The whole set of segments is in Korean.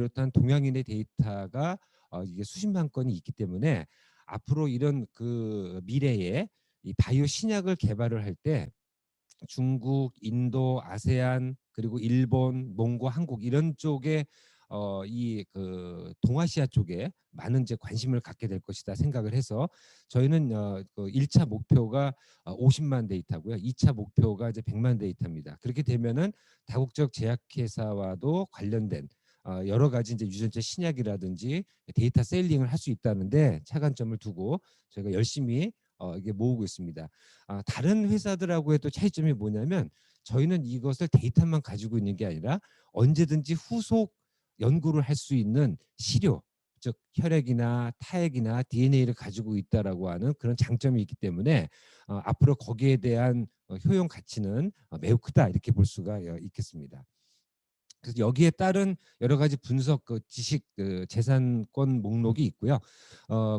비롯한 동양인의 데이터가 이게 수십만 건이 있기 때문에 앞으로 이런 그 미래에 이 바이오 신약을 개발을 할 때 중국, 인도, 아세안 그리고 일본, 몽고, 한국 이런 쪽에 이 그 동아시아 쪽에 많은 이제 관심을 갖게 될 것이다 생각을 해서 저희는 그 1차 목표가 50만 데이터고요. 2차 목표가 이제 100만 데이터입니다. 그렇게 되면은 다국적 제약회사와도 관련된 여러 가지 이제 유전자 신약이라든지 데이터 세일링을 할 수 있다는데 차관점을 두고 저희가 열심히 이게 모으고 있습니다. 다른 회사들하고의 또 차이점이 뭐냐면 저희는 이것을 데이터만 가지고 있는 게 아니라 언제든지 후속 연구를 할 수 있는 시료, 즉 혈액이나 타액이나 DNA를 가지고 있다라고 하는 그런 장점이 있기 때문에 앞으로 거기에 대한 효용 가치는 매우 크다 이렇게 볼 수가 있겠습니다. 그래서 여기에 따른 여러 가지 분석 그 지식 그 재산권 목록이 있고요.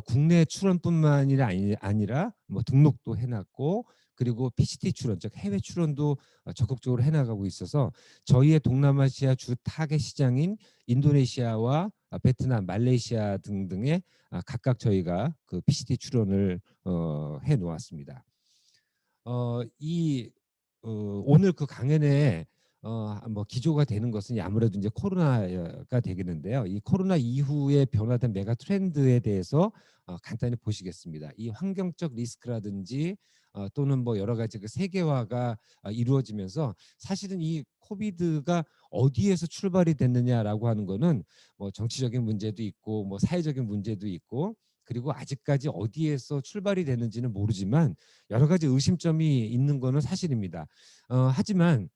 국내 출원뿐만이 아니라 뭐 등록도 해놨고 그리고 PCT 출원, 즉 해외 출원도 적극적으로 해나가고 있어서 저희의 동남아시아 주 타겟 시장인 인도네시아와 베트남, 말레이시아 등등에 각각 저희가 그 PCT 출원을 해 놓았습니다. 이 오늘 그 강연에 뭐 기조가 되는 것은 아무래도 이제 코로나가 되겠는데요. 이 코로나 이후에 변화된 메가 트렌드에 대해서 간단히 보시겠습니다. 이 환경적 리스크라든지 또는 뭐 여러 가지 그 세계화가 이루어지면서 사실은 이 코비드가 어디에서 출발이 됐느냐라고 하는 거는 뭐 정치적인 문제도 있고 뭐 사회적인 문제도 있고 그리고 아직까지 어디에서 출발이 되는지는 모르지만 여러 가지 의심점이 있는 거는 사실입니다. 하지만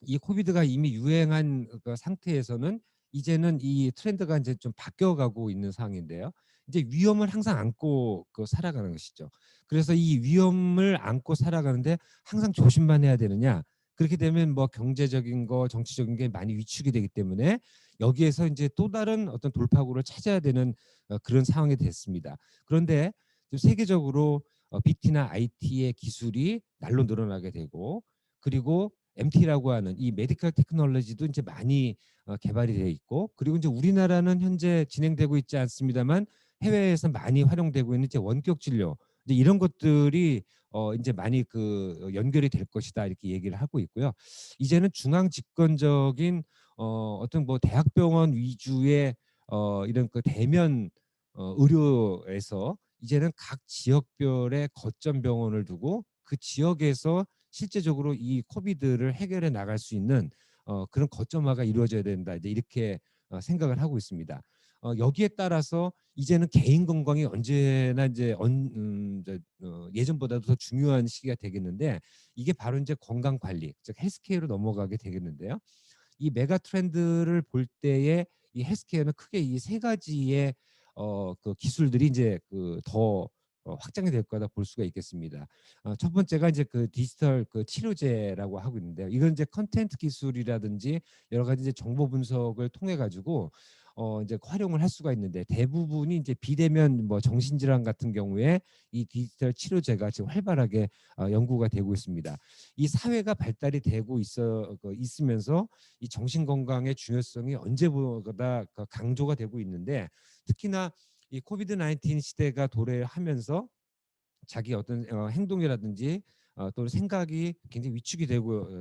이 코비드가 이미 유행한 그 상태에서는 이제는 이 트렌드가 이제 좀 바뀌어가고 있는 상황인데요. 이제 위험을 항상 안고 살아가는 것이죠. 그래서 이 위험을 안고 살아가는데 항상 조심만 해야 되느냐? 그렇게 되면 뭐 경제적인 거, 정치적인 게 많이 위축이 되기 때문에 여기에서 이제 또 다른 어떤 돌파구를 찾아야 되는 그런 상황이 됐습니다. 그런데 세계적으로 BT나 IT의 기술이 날로 늘어나게 되고 그리고 MT라고 하는 이 메디컬 테크놀로지도 이제 많이 개발이 되어 있고 그리고 이제 우리나라는 현재 진행되고 있지 않습니다만 해외에서 많이 활용되고 있는 이제 원격 진료 이제 이런 것들이 이제 많이 그 연결이 될 것이다 이렇게 얘기를 하고 있고요. 이제는 중앙 집권적인 어떤 뭐 대학병원 위주의 이런 그 대면 의료에서 이제는 각 지역별의 거점 병원을 두고 그 지역에서 실제적으로 이 코비드를 해결해 나갈 수 있는 그런 거점화가 이루어져야 된다. 이제 이렇게 생각을 하고 있습니다. 여기에 따라서 이제는 개인 건강이 언제나 이제 예전보다도 더 중요한 시기가 되겠는데 이게 바로 이제 건강 관리, 즉 헬스케어로 넘어가게 되겠는데요. 이 메가 트렌드를 볼 때에 이 헬스케어는 크게 이 세 가지의 그 기술들이 이제 더 확장이 될 거다 볼 수가 있겠습니다. 첫 번째가 이제 그 디지털 그 치료제라고 하고 있는데요. 이건 이제 컨텐트 기술이라든지 여러 가지 이제 정보 분석을 통해 가지고 이제 활용을 할 수가 있는데 대부분이 이제 비대면 뭐 정신질환 같은 경우에 이 디지털 치료제가 지금 활발하게 연구가 되고 있습니다. 이 사회가 발달이 되고 있으면서 이 정신 건강의 중요성이 언제보다 강조가 되고 있는데 특히나 이 코비드 19 시대가 도래하면서 자기 어떤 행동이라든지 또는 생각이 굉장히 위축이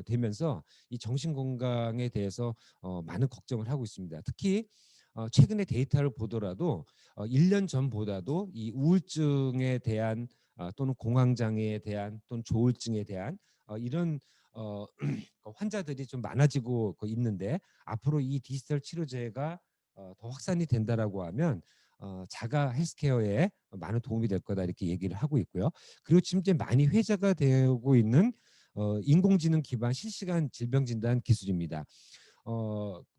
되면서 이 정신 건강에 대해서 많은 걱정을 하고 있습니다. 특히 최근의 데이터를 보더라도 1년 전보다도 이 우울증에 대한 또는 공황장애에 대한 또는 조울증에 대한 이런 환자들이 좀 많아지고 있는데 앞으로 이 디지털 치료제가 더 확산이 된다라고 하면 자가 헬스케어에 많은 도움이 될 거다 이렇게 얘기를 하고 있고요. 그리고 지금 이제 많이 회자가 되고 있는 인공지능 기반 실시간 질병 진단 기술입니다.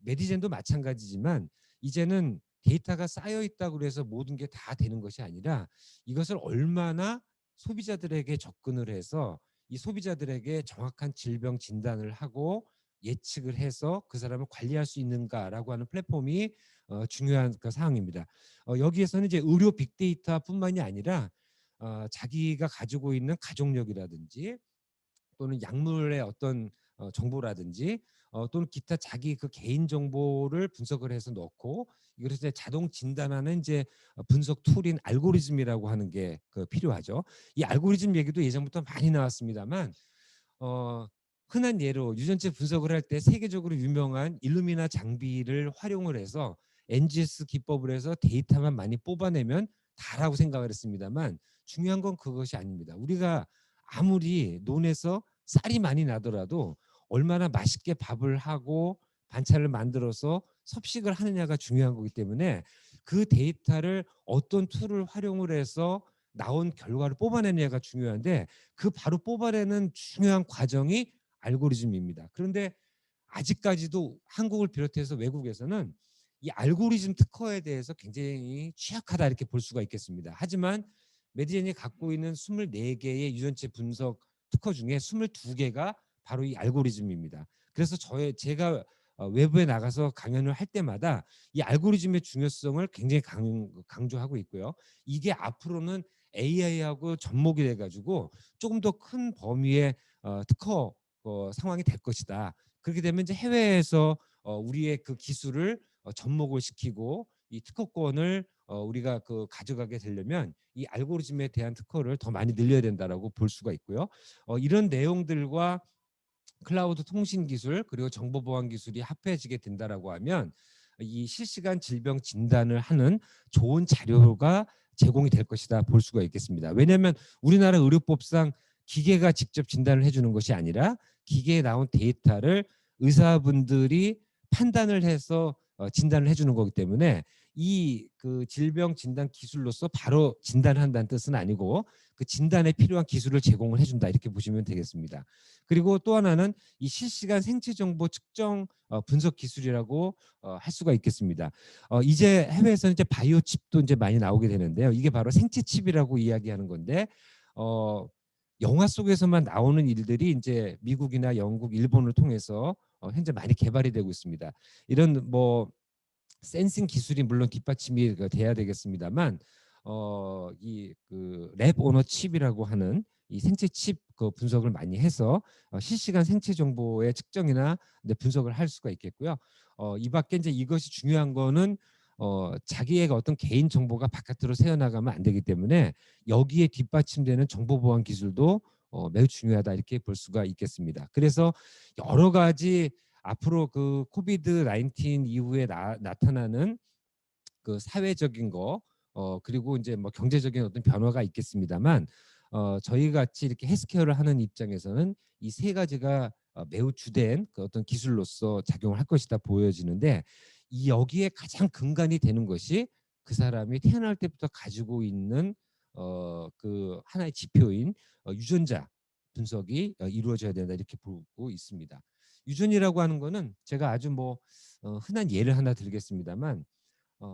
메디젠도 마찬가지지만 이제는 데이터가 쌓여 있다고 해서 모든 게 다 되는 것이 아니라 이것을 얼마나 소비자들에게 접근을 해서 이 소비자들에게 정확한 질병 진단을 하고 예측을 해서 그 사람을 관리할 수 있는가라고 하는 플랫폼이 중요한 그 사항입니다. 여기에서는 이제 의료 빅데이터뿐만이 아니라 자기가 가지고 있는 가족력이라든지 또는 약물의 어떤 정보라든지 또는 기타 자기 그 개인 정보를 분석을 해서 넣고 이걸 이제 자동 진단하는 이제 분석 툴인 알고리즘이라고 하는 게 필요하죠. 이 알고리즘 얘기도 예전부터 많이 나왔습니다만 어, 흔한 예로 유전체 분석을 할 때 세계적으로 유명한 일루미나 장비를 활용을 해서 NGS 기법을 해서 데이터만 많이 뽑아내면 다라고 생각을 했습니다만 중요한 건 그것이 아닙니다. 우리가 아무리 논에서 쌀이 많이 나더라도 얼마나 맛있게 밥을 하고 반찬을 만들어서 섭식을 하느냐가 중요한 거기 때문에 그 데이터를 어떤 툴을 활용을 해서 나온 결과를 뽑아내느냐가 중요한데 그 바로 뽑아내는 중요한 과정이 알고리즘입니다. 그런데 아직까지도 한국을 비롯해서 외국에서는 이 알고리즘 특허에 대해서 굉장히 취약하다 이렇게 볼 수가 있겠습니다. 하지만 메디젠이 갖고 있는 24개의 유전체 분석 특허 중에 22개가 바로 이 알고리즘입니다. 그래서 제가 외부에 나가서 강연을 할 때마다 이 알고리즘의 중요성을 굉장히 강조하고 있고요. 이게 앞으로는 AI하고 접목이 돼가지고 조금 더 큰 범위의 특허 상황이 될 것이다. 그렇게 되면 이제 해외에서 우리의 그 기술을 접목을 시키고 이 특허권을 우리가 가져가게 되려면 이 알고리즘에 대한 특허를 더 많이 늘려야 된다라고 볼 수가 있고요. 이런 내용들과 클라우드 통신 기술 그리고 정보 보안 기술이 합해지게 된다라고 하면 이 실시간 질병 진단을 하는 좋은 자료가 제공이 될 것이다 볼 수가 있겠습니다. 왜냐하면 우리나라 의료법상 기계가 직접 진단을 해주는 것이 아니라 기계에 나온 데이터를 의사분들이 판단을 해서 진단을 해주는 거기 때문에 이 질병 진단 기술로서 바로 진단한다는 뜻은 아니고 그 진단에 필요한 기술을 제공을 해준다 이렇게 보시면 되겠습니다. 그리고 또 하나는 이 실시간 생체 정보 측정 분석 기술이라고 할 수가 있겠습니다. 이제 해외에서는 이제 바이오 칩도 이제 많이 나오게 되는데요. 이게 바로 생체 칩이라고 이야기하는 건데 영화 속에서만 나오는 일들이 이제 미국이나 영국, 일본을 통해서 현재 많이 개발이 되고 있습니다. 이런 뭐 센싱 기술이 물론 뒷받침이 돼야 되겠습니다만 이 랩 오너 칩이라고 하는 이 생체 칩 분석을 많이 해서 실시간 생체 정보의 측정이나 분석을 할 수가 있겠고요. 이 밖에 이제 이것이 중요한 거는 자기의 어떤 개인 정보가 바깥으로 새어나가면 안 되기 때문에 여기에 뒷받침되는 정보 보안 기술도 매우 중요하다 이렇게 볼 수가 있겠습니다. 그래서 여러 가지 앞으로 코비드 19 이후에 나타나는 사회적인 거 그리고 이제 뭐 경제적인 어떤 변화가 있겠습니다만 저희 같이 이렇게 헬스케어를 하는 입장에서는 이 세 가지가 매우 주된 어떤 기술로서 작용을 할 것이다 보여지는데 이 여기에 가장 근간이 되는 것이 그 사람이 태어날 때부터 가지고 있는 하나의 지표인 유전자 분석이 이루어져야 된다 이렇게 보고 있습니다. 유전이라고 하는 거는 제가 아주 뭐 흔한 예를 하나 들겠습니다만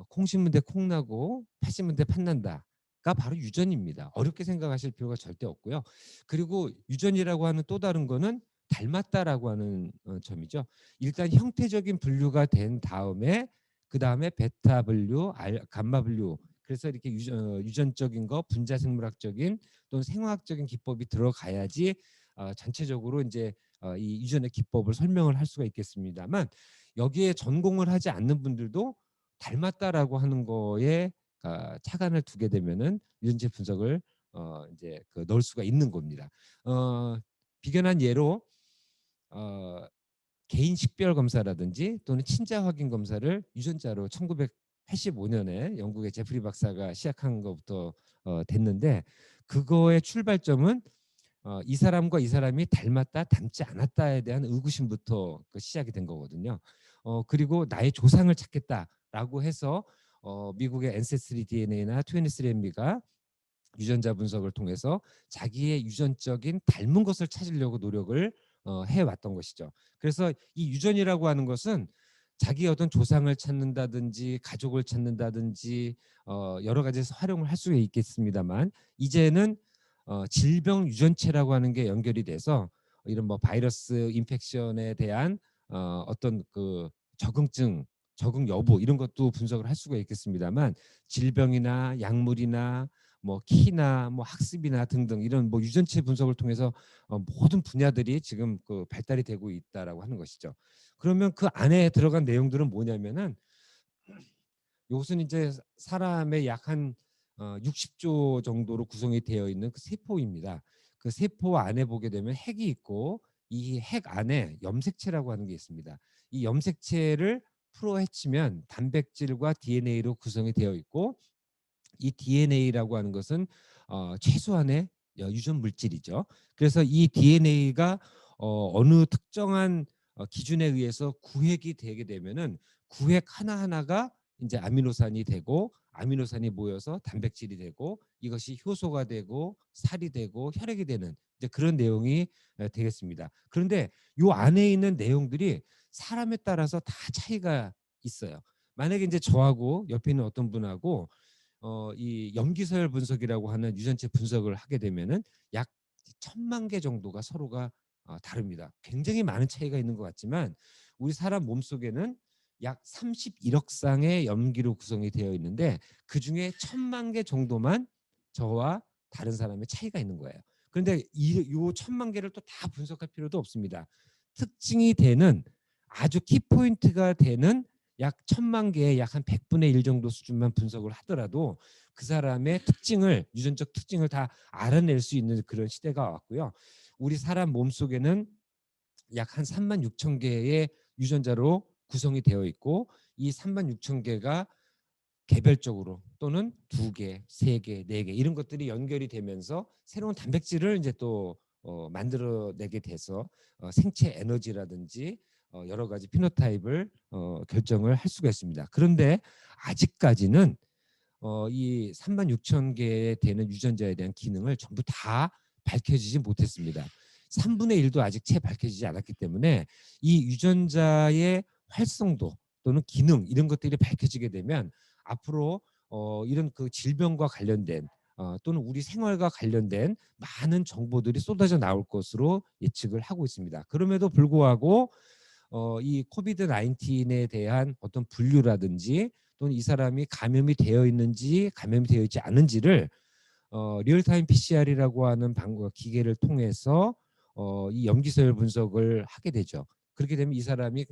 콩 심은 데 콩 나고 팥 심은 데 팥 난다가 바로 유전입니다. 어렵게 생각하실 필요가 절대 없고요. 그리고 유전이라고 하는 또 다른 거는 닮았다라고 하는 점이죠. 일단 형태적인 분류가 된 다음에 그 다음에 베타 분류, 감마 분류 그래서 이렇게 유전적인 거, 분자 생물학적인 또는 생화학적인 기법이 들어가야지 전체적으로 이제 이 유전의 기법을 설명을 할 수가 있겠습니다만 여기에 전공을 하지 않는 분들도 닮았다라고 하는 거에 차관을 두게 되면은 유전체 분석을 이제 넣을 수가 있는 겁니다. 비견한 예로 개인 식별 검사라든지 또는 친자 확인 검사를 유전자로 1985년에 영국의 제프리 박사가 시작한 것부터 됐는데 그거의 출발점은 이 사람과 이 사람이 닮았다 닮지 않았다에 대한 의구심부터 시작이 된 거거든요. 그리고 나의 조상을 찾겠다라고 해서 미국의 엔세스리 DNA나 23andMe가 유전자 분석을 통해서 자기의 유전적인 닮은 것을 찾으려고 노력을 해왔던 것이죠. 그래서 이 유전이라고 하는 것은 자기의 어떤 조상을 찾는다든지 가족을 찾는다든지 여러 가지에서 활용을 할 수 있겠습니다만 이제는 질병 유전체라고 하는 게 연결이 돼서 이런 뭐 바이러스 인펙션에 대한 어떤 적응증 적응 여부 이런 것도 분석을 할 수가 있겠습니다만 질병이나 약물이나 뭐 키나 뭐 학습이나 등등 이런 뭐 유전체 분석을 통해서 모든 분야들이 지금 그 발달이 되고 있다라고 하는 것이죠. 그러면 그 안에 들어간 내용들은 뭐냐면은 이것은 이제 사람의 약 한 60조 정도로 구성이 되어 있는 그 세포입니다. 그 세포 안에 보게 되면 핵이 있고 이 핵 안에 염색체라고 하는 게 있습니다. 이 염색체를 풀어헤치면 단백질과 DNA로 구성이 되어 있고 이 DNA라고 하는 것은 최소한의 유전 물질이죠. 그래서 이 DNA가 어느 특정한 기준에 의해서 구획이 되게 되면은 구획 하나하나가 이제 아미노산이 되고 아미노산이 모여서 단백질이 되고 이것이 효소가 되고 살이 되고 혈액이 되는 이제 그런 내용이 되겠습니다. 그런데 요 안에 있는 내용들이 사람에 따라서 다 차이가 있어요. 만약에 이제 저하고 옆에 있는 어떤 분하고 이 염기서열 분석이라고 하는 유전체 분석을 하게 되면은 약 1,000만 개 정도가 서로가 다릅니다. 굉장히 많은 차이가 있는 것 같지만 우리 사람 몸속에는 약 31억 쌍의 염기로 구성이 되어 있는데 그중에 1,000만 개 정도만 저와 다른 사람의 차이가 있는 거예요. 그런데 요 1,000만 개를 또 다 분석할 필요도 없습니다. 특징이 되는 아주 키포인트가 되는 약 1,000만 개의 약 한 100분의 1 정도 수준만 분석을 하더라도 그 사람의 특징을 유전적 특징을 다 알아낼 수 있는 그런 시대가 왔고요. 우리 사람 몸속에는 약 한 3만 6천 개의 유전자로 구성이 되어 있고 이 3만 6천 개가 개별적으로 또는 2개, 3개, 4개 이런 것들이 연결이 되면서 새로운 단백질을 이제 또 만들어내게 돼서 생체 에너지라든지 여러 가지 피노타입을 결정을 할 수가 있습니다. 그런데 아직까지는 이 3만 6천 개 되는 유전자에 대한 기능을 전부 다 밝혀지지 못했습니다. 3분의 1도 아직 채 밝혀지지 않았기 때문에 이 유전자의 활성도 또는 기능 이런 것들이 밝혀지게 되면 앞으로 이런 그 질병과 관련된 또는 우리 생활과 관련된 많은 정보들이 쏟아져 나올 것으로 예측을 하고 있습니다. 그럼에도 불구하고 이 코비드 19에 대한 어떤 분류라든지 또는 이 사람이 감염이 되어 있는지 감염이 되어 있지 않은지를 리얼타임 PCR이라고 하는 기계를 통해서 이 염기서열 분석을 하게 되죠. 그렇게 되면 이 사람이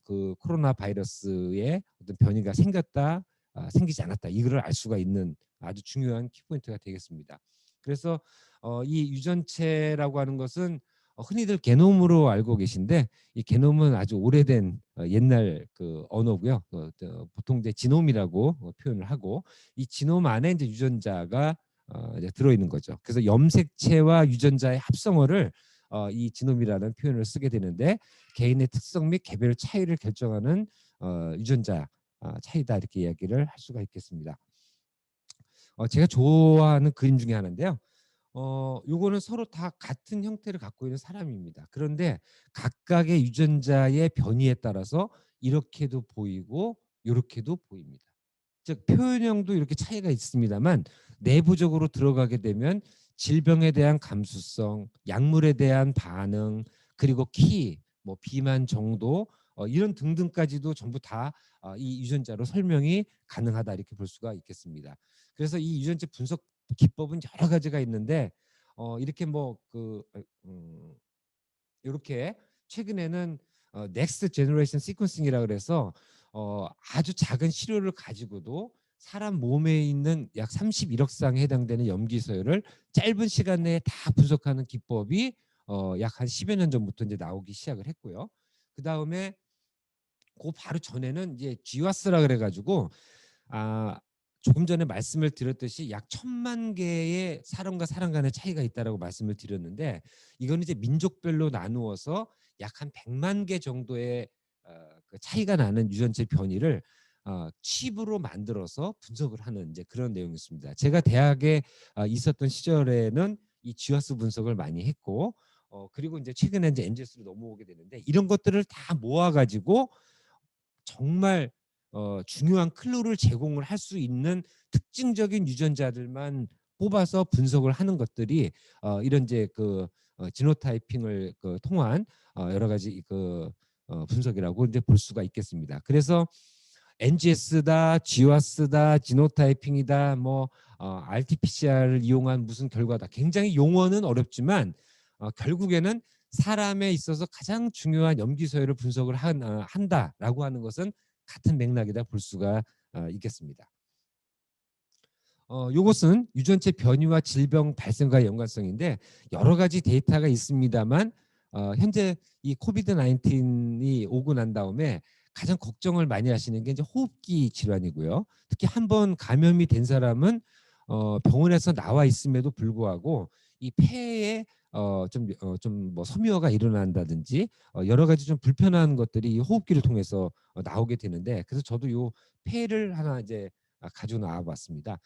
그 코로나 바이러스에 어떤 변이가 생겼다, 생기지 않았다 이거를 알 수가 있는 아주 중요한 키포인트가 되겠습니다. 그래서 이 유전체라고 하는 것은 흔히들 게놈으로 알고 계신데 이 게놈은 아주 오래된 옛날 그 언어고요. 보통 이제 지놈이라고 표현을 하고 이 지놈 안에 이제 유전자가 이제 들어있는 거죠. 그래서 염색체와 유전자의 합성어를 이 지놈이라는 표현을 쓰게 되는데 개인의 특성 및 개별 차이를 결정하는 유전자 차이다 이렇게 이야기를 할 수가 있겠습니다. 제가 좋아하는 그림 중에 하나인데요. 요거는 서로 다 같은 형태를 갖고 있는 사람입니다. 그런데 각각의 유전자의 변이에 따라서 이렇게도 보이고 이렇게도 보입니다. 즉 표현형도 이렇게 차이가 있습니다만 내부적으로 들어가게 되면 질병에 대한 감수성, 약물에 대한 반응, 그리고 키, 뭐 비만 정도 이런 등등까지도 전부 다 이 유전자로 설명이 가능하다 이렇게 볼 수가 있겠습니다. 그래서 이 유전자 분석 기법은 여러 가지가 있는데 이렇게 뭐그 이렇게 최근에는 넥스트 제너레이션 시퀀싱이라 그래서 아주 작은 시료를 가지고도 사람 몸에 있는 약 31억 쌍에 해당되는 염기서열을 짧은 시간 내에 다 분석하는 기법이 약 한 10여 년 전부터 이제 나오기 시작을 했고요. 그 다음에 그 바로 전에는 이제 GWAS라 그래가지고 조금 전에 말씀을 드렸듯이 약 1,000만 개의 사람과 사람 간의 차이가 있다라고 말씀을 드렸는데 이거는 이제 민족별로 나누어서 약 한 100만 개 정도의 그 차이가 나는 유전체 변이를 칩으로 만들어서 분석을 하는 이제 그런 내용이었습니다. 제가 대학에 있었던 시절에는 이 GWAS 분석을 많이 했고 그리고 이제 최근에 이제 NGS로 넘어오게 되는데 이런 것들을 다 모아가지고 정말 중요한 클루를 제공을 할 수 있는 특징적인 유전자들만 뽑아서 분석을 하는 것들이 이런 이제 그 지노타이핑을 통한 여러 가지 그 분석이라고 이제 볼 수가 있겠습니다. 그래서 NGS다, GWAS다, 지노타이핑이다, 뭐 RT-PCR을 이용한 무슨 결과다. 굉장히 용어는 어렵지만 결국에는 사람에 있어서 가장 중요한 염기 서열을 분석을 한다라고 하는 것은 같은 맥락이다 볼 수가 있겠습니다. 요것은 유전체 변이와 질병 발생과의 연관성인데 여러 가지 데이터가 있습니다만 현재 이 코비드 19이 오고 난 다음에 가장 걱정을 많이 하시는 게 이제 호흡기 질환이고요. 특히 한 번 감염이 된 사람은 병원에서 나와 있음에도 불구하고 이 폐에 좀 뭐 섬유화가 일어난다든지 여러 가지 좀 불편한 것들이 이 호흡기를 통해서 나오게 되는데 그래서 저도 요 폐를 하나 이제 가지고 나와봤습니다.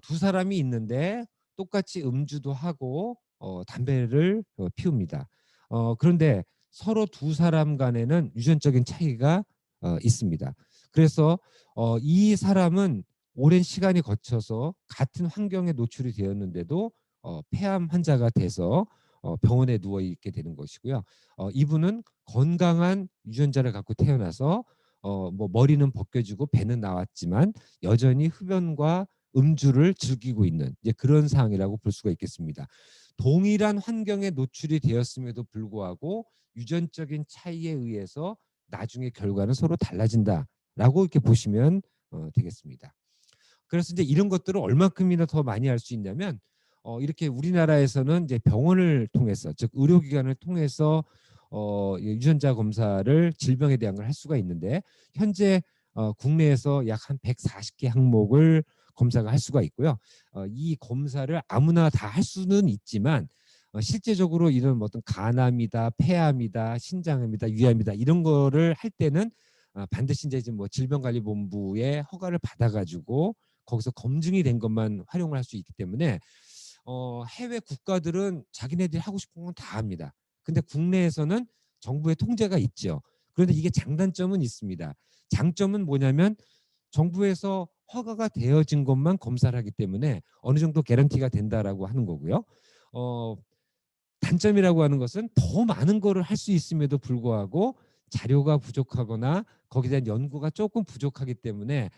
두 사람이 있는데 똑같이 음주도 하고 담배를 피웁니다. 그런데 서로 두 사람 간에는 유전적인 차이가 있습니다. 그래서 이 사람은 오랜 시간이 거쳐서 같은 환경에 노출이 되었는데도 폐암 환자가 돼서 병원에 누워 있게 되는 것이고요. 이분은 건강한 유전자를 갖고 태어나서 뭐 머리는 벗겨지고 배는 나왔지만 여전히 흡연과 음주를 즐기고 있는 이제 그런 상황이라고 볼 수가 있겠습니다. 동일한 환경에 노출이 되었음에도 불구하고 유전적인 차이에 의해서 나중에 결과는 서로 달라진다라고 이렇게 보시면 되겠습니다. 그래서 이제 이런 것들을 얼마큼이나 더 많이 할 수 있냐면 이렇게 우리나라에서는 이제 병원을 통해서 즉 의료기관을 통해서 유전자 검사를 질병에 대한 걸 할 수가 있는데 현재 국내에서 약 한 140개 항목을 검사가 할 수가 있고요. 이 검사를 아무나 다 할 수는 있지만 실제적으로 이런 어떤 간암이다, 폐암이다, 신장암이다, 위암이다 이런 거를 할 때는 반드시 이제 뭐 질병관리본부의 허가를 받아가지고 거기서 검증이 된 것만 활용을 할 수 있기 때문에 해외 국가들은 자기네들이 하고 싶은 건 다 합니다. 근데 국내에서는 정부의 통제가 있죠. 그런데 이게 장단점은 있습니다. 장점은 뭐냐면 정부에서 허가가 되어진 것만 검사를 하기 때문에 어느 정도 개런티가 된다라고 하는 거고요. 어, 단점이라고 하는 것은 더 많은 거를 할 수 있음에도 불구하고 자료가 부족하거나 거기에 대한 연구가 조금 부족하기 때문에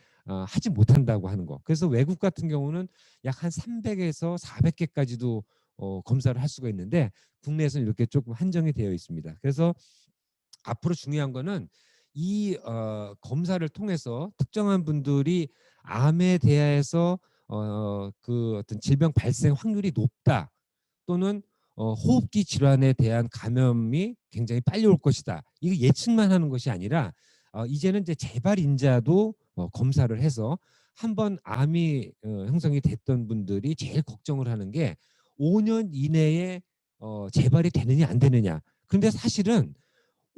하지 못한다고 하는 거. 그래서 외국 같은 경우는 약 한 300에서 400개까지도 검사를 할 수가 있는데 국내에서는 이렇게 조금 한정이 되어 있습니다. 그래서 앞으로 중요한 거는 이 검사를 통해서 특정한 분들이 암에 대해서 그 어떤 질병 발생 확률이 높다 또는 호흡기 질환에 대한 감염이 굉장히 빨리 올 것이다. 이거 예측만 하는 것이 아니라 이제는 이제 재발 인자도 검사를 해서 한번 암이 형성이 됐던 분들이 제일 걱정을 하는 게 5년 이내에 재발이 되느냐 안 되느냐. 그런데 사실은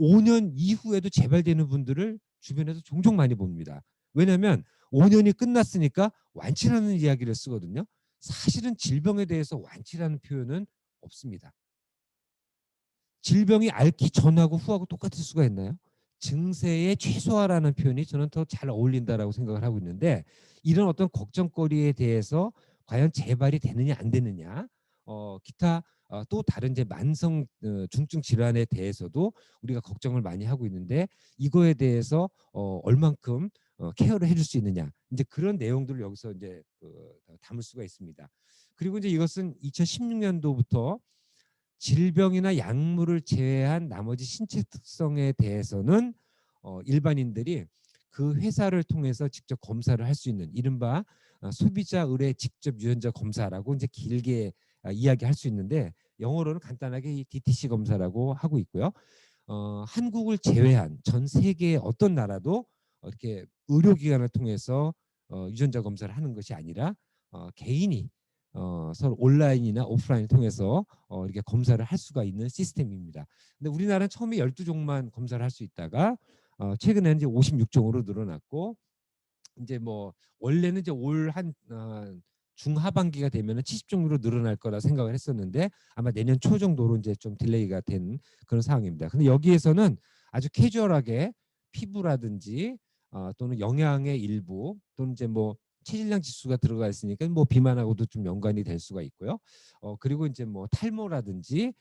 5년 이후에도 재발되는 분들을 주변에서 종종 많이 봅니다. 왜냐하면 5년이 끝났으니까 완치라는 이야기를 쓰거든요. 사실은 질병에 대해서 완치라는 표현은 없습니다. 질병이 앓기 전하고 후하고 똑같을 수가 있나요? 증세의 최소화라는 표현이 저는 더 잘 어울린다라고 생각을 하고 있는데 이런 어떤 걱정거리에 대해서 과연 재발이 되느냐 안 되느냐 기타 또 다른 이제 만성 중증 질환에 대해서도 우리가 걱정을 많이 하고 있는데 이거에 대해서 얼만큼 케어를 해줄 수 있느냐 이제 그런 내용들을 여기서 이제 담을 수가 있습니다. 그리고 이제 이것은 2016년도부터 질병이나 약물을 제외한 나머지 신체 특성에 대해서는 일반인들이 그 회사를 통해서 직접 검사를 할 수 있는 이른바 소비자 의뢰 직접 유전자 검사라고 이제 길게 이야기할 수 있는데 영어로는 간단하게 이 DTC 검사라고 하고 있고요. 한국을 제외한 전 세계의 어떤 나라도 이렇게 의료기관을 통해서 유전자 검사를 하는 것이 아니라 개인이 서로 온라인이나 오프라인을 통해서 이렇게 검사를 할 수가 있는 시스템입니다. 근데 우리나라는 처음에 12종만 검사를 할 수 있다가 최근에는 이제 56종으로 늘어났고 이제 뭐 원래는 이제 올 한 중하반기가 되면은 70종으로 늘어날 거라 생각을 했었는데 아마 내년 초 정도로 이제 좀 딜레이가 된 그런 상황입니다. 근데 여기에서는 아주 캐주얼하게 피부라든지 또는 영양의 일부 또는 이제 뭐 체질량 지수가 들어가 있으니까 뭐 비만하고도 좀 연관이 될 수가 있고요. 그리고 이제 뭐 탈모라든지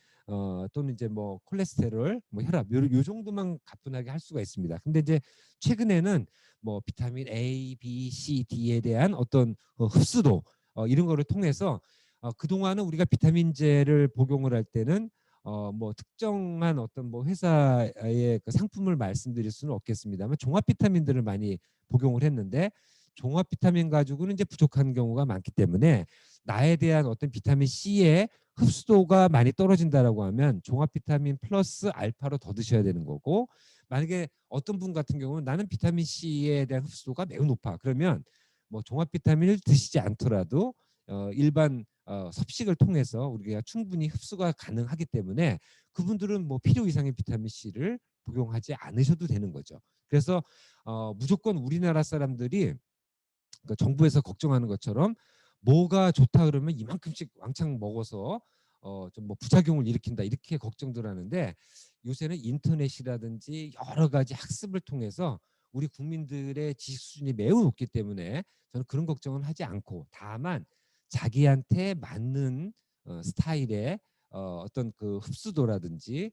또는 이제 뭐 콜레스테롤, 뭐 혈압 요 정도만 가뿐하게 할 수가 있습니다. 근데 이제 최근에는 뭐 비타민 A, B, C, D에 대한 어떤 흡수도 이런 거를 통해서 그동안은 우리가 비타민제를 복용을 할 때는 뭐 특정한 어떤 뭐 회사의 그 상품을 말씀드릴 수는 없겠습니다만 종합 비타민들을 많이 복용을 했는데 종합 비타민 가지고는 이제 부족한 경우가 많기 때문에 나에 대한 어떤 비타민 C의 흡수도가 많이 떨어진다라고 하면 종합 비타민 플러스 알파로 더 드셔야 되는 거고, 만약에 어떤 분 같은 경우는 나는 비타민 C에 대한 흡수도가 매우 높아, 그러면 뭐 종합 비타민을 드시지 않더라도 일반 섭식을 통해서 우리가 충분히 흡수가 가능하기 때문에 그분들은 뭐 필요 이상의 비타민 C를 복용하지 않으셔도 되는 거죠. 그래서 무조건 우리나라 사람들이 그 정부에서 걱정하는 것처럼 뭐가 좋다 그러면 이만큼씩 왕창 먹어서 좀 뭐 부작용을 일으킨다 이렇게 걱정들 하는데, 요새는 인터넷이라든지 여러 가지 학습을 통해서 우리 국민들의 지식 수준이 매우 높기 때문에 저는 그런 걱정은 하지 않고, 다만 자기한테 맞는 스타일의 어떤 그 흡수도라든지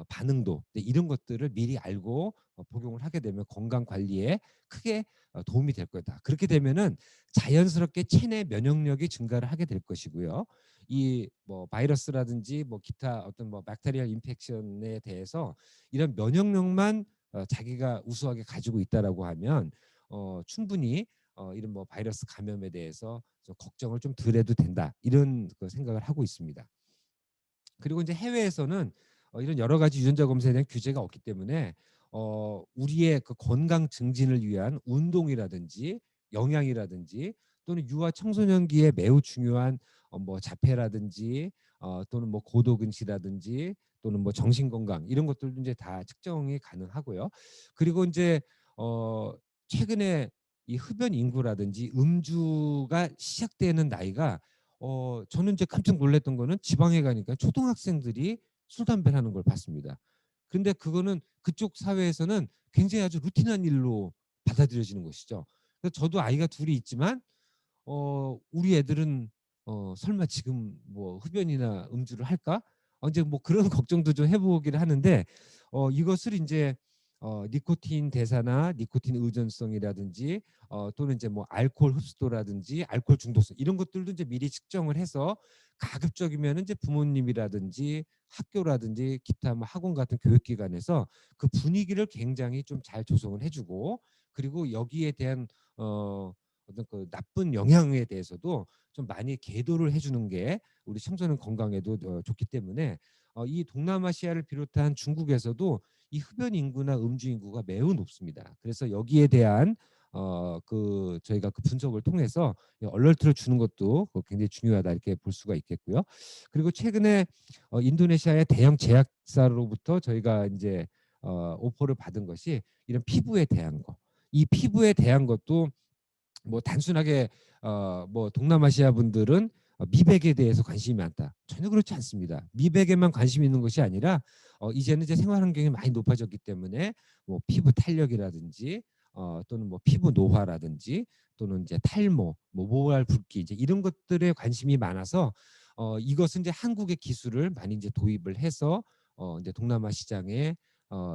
반응도, 이런 것들을 미리 알고 복용을 하게 되면 건강 관리에 크게 도움이 될 거다. 그렇게 되면은 자연스럽게 체내 면역력이 증가를 하게 될 것이고요. 이 뭐 바이러스라든지 뭐 기타 어떤 뭐 박테리얼 인펙션에 대해서 이런 면역력만 자기가 우수하게 가지고 있다라고 하면 충분히 이런 뭐 바이러스 감염에 대해서 좀 걱정을 좀 덜 해도 된다, 이런 그 생각을 하고 있습니다. 그리고 이제 해외에서는 이런 여러 가지 유전자 검사에 대한 규제가 없기 때문에 우리의 그 건강 증진을 위한 운동이라든지 영양이라든지 또는 유아 청소년기에 매우 중요한 뭐 자폐라든지 또는 뭐 고도근시라든지 또는 뭐 정신건강, 이런 것들도 이제 다 측정이 가능하고요. 그리고 이제 최근에 이 흡연 인구라든지 음주가 시작되는 나이가 저는 이제 깜짝 놀랐던 거는 지방에 가니까 초등학생들이 술 담배를 하는 걸 봤습니다. 그런데 그거는 그쪽 사회에서는 굉장히 아주 루틴한 일로 받아들여지는 것이죠. 그래서 저도 아이가 둘이 있지만 우리 애들은 설마 지금 뭐 흡연이나 음주를 할까? 이제 뭐 그런 걱정도 좀 해보기를 하는데, 이것을 이제 니코틴 대사나 니코틴 의존성이라든지 또는 이제 뭐 알코올 흡수도라든지 알코올 중독성, 이런 것들도 이제 미리 측정을 해서 가급적이면 이제 부모님이라든지 학교라든지 기타 뭐 학원 같은 교육기관에서 그 분위기를 굉장히 좀 잘 조성을 해주고, 그리고 여기에 대한 어떤 그 나쁜 영향에 대해서도 좀 많이 계도를 해주는 게 우리 청소년 건강에도 좋기 때문에 이 동남아시아를 비롯한 중국에서도 이 흡연 인구나 음주 인구가 매우 높습니다. 그래서 여기에 대한 그 저희가 그 분석을 통해서 얼러트를 주는 것도 굉장히 중요하다, 이렇게 볼 수가 있겠고요. 그리고 최근에 인도네시아의 대형 제약사로부터 저희가 이제 오퍼를 받은 것이 이런 피부에 대한 거. 이 피부에 대한 것도 뭐 단순하게 뭐 동남아시아 분들은 미백에 대해서 관심이 많다, 전혀 그렇지 않습니다. 미백에만 관심 있는 것이 아니라 이제는 이제 생활 환경이 많이 높아졌기 때문에 뭐 피부 탄력이라든지 또는 뭐 피부 노화라든지 또는 이제 탈모, 뭐 모발 붓기, 이제 이런 것들에 관심이 많아서 이것은 이제 한국의 기술을 많이 이제 도입을 해서 이제 동남아 시장에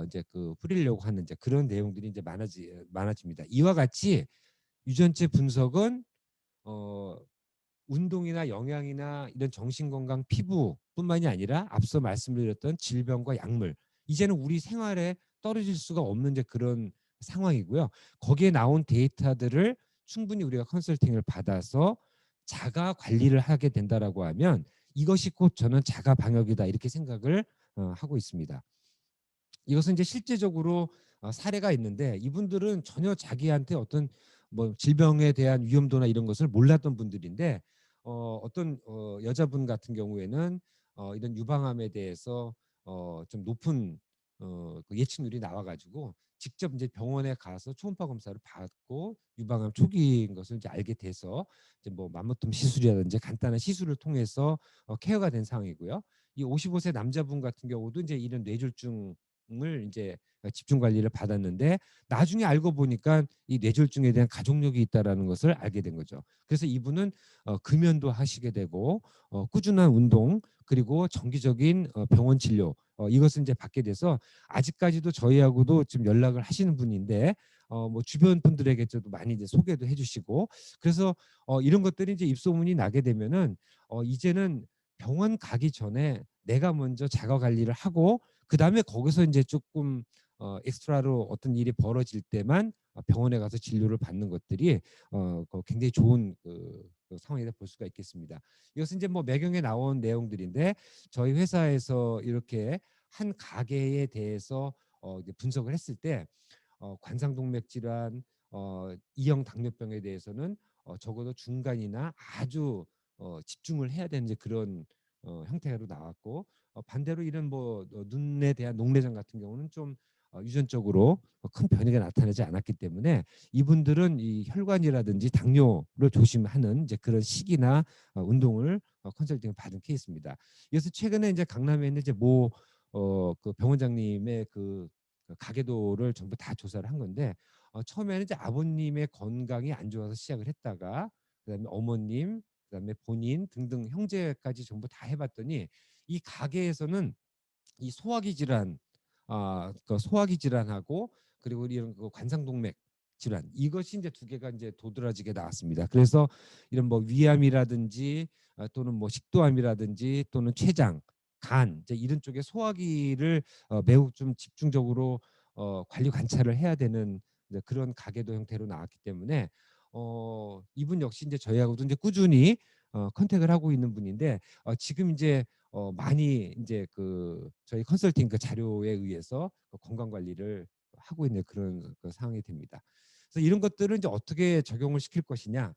이제 그 뿌리려고 하는 이제 그런 내용들이 이제 많아집니다. 이와 같이 유전체 분석은 어, 운동이나 영양이나 이런 정신건강, 피부뿐만이 아니라 앞서 말씀드렸던 질병과 약물, 이제는 우리 생활에 떨어질 수가 없는 이제 그런 상황이고요. 거기에 나온 데이터들을 충분히 우리가 컨설팅을 받아서 자가 관리를 하게 된다라고 하면 이것이 곧 저는 자가 방역이다, 이렇게 생각을 하고 있습니다. 이것은 이제 실제적으로 사례가 있는데, 이분들은 전혀 자기한테 어떤 뭐 질병에 대한 위험도나 이런 것을 몰랐던 분들인데 어떤 여자분 같은 경우에는 이런 유방암에 대해서 좀 높은 그 예측률이 나와가지고 직접 이제 병원에 가서 초음파 검사를 받고 유방암 초기인 것을 이제 알게 돼서 이제 뭐 맘모톰 시술이라든지 간단한 시술을 통해서 케어가 된 상황이고요. 이 55세 남자분 같은 경우도 이제 이런 뇌졸중 을 이제 집중 관리를 받았는데 나중에 알고 보니까 이 뇌졸중에 대한 가족력이 있다라는 것을 알게 된 거죠. 그래서 이분은 금연도 하시게 되고 꾸준한 운동 그리고 정기적인 병원 진료 이것을 이제 받게 돼서 아직까지도 저희하고도 지금 연락을 하시는 분인데 뭐 주변 분들에게도 많이 이제 소개도 해주시고 그래서 이런 것들이 이제 입소문이 나게 되면은 이제는 병원 가기 전에 내가 먼저 자가 관리를 하고 그 다음에 거기서 이제 조금 엑스트라로 어떤 일이 벌어질 때만 병원에 가서 진료를 받는 것들이 굉장히 좋은 그 상황이다 볼 수가 있겠습니다. 이것은 이제 뭐 매경에 나온 내용들인데 저희 회사에서 이렇게 한 가게에 대해서 이제 분석을 했을 때 관상동맥 질환, 이형 당뇨병에 대해서는 적어도 중간이나 아주 집중을 해야 되는 이제 그런 형태로 나왔고 반대로 이런 뭐 눈에 대한 녹내장 같은 경우는 좀 유전적으로 큰 변이가 나타나지 않았기 때문에 이분들은 이 혈관이라든지 당뇨를 조심하는 이제 그런 식이나 운동을 컨설팅 받은 케이스입니다. 그래서 최근에 이제 강남에 있는 이제 그 병원장님의 그 가계도를 전부 다 조사를 한 건데 처음에는 이제 아버님의 건강이 안 좋아서 시작을 했다가 그다음에 어머님, 그다음에 본인 등등 형제까지 전부 다 해봤더니 이 가게에서는 이 소화기 질환, 그 소화기 질환하고 그리고 이런 그 관상동맥 질환 이것이 이제 두 개가 이제 도드라지게 나왔습니다. 그래서 이런 뭐 위암이라든지 또는 뭐 식도암이라든지 또는 췌장, 간 이제 이런 쪽에 소화기를 매우 좀 집중적으로 관리 관찰을 해야 되는 이제 그런 가계도 형태로 나왔기 때문에 이분 역시 이제 저희하고도 이제 꾸준히 컨택을 하고 있는 분인데 지금 이제 많이 이제 그 저희 컨설팅 그 자료에 의해서 그 건강 관리를 하고 있는 그런 그 상황이 됩니다. 그래서 이런 것들을 이제 어떻게 적용을 시킬 것이냐.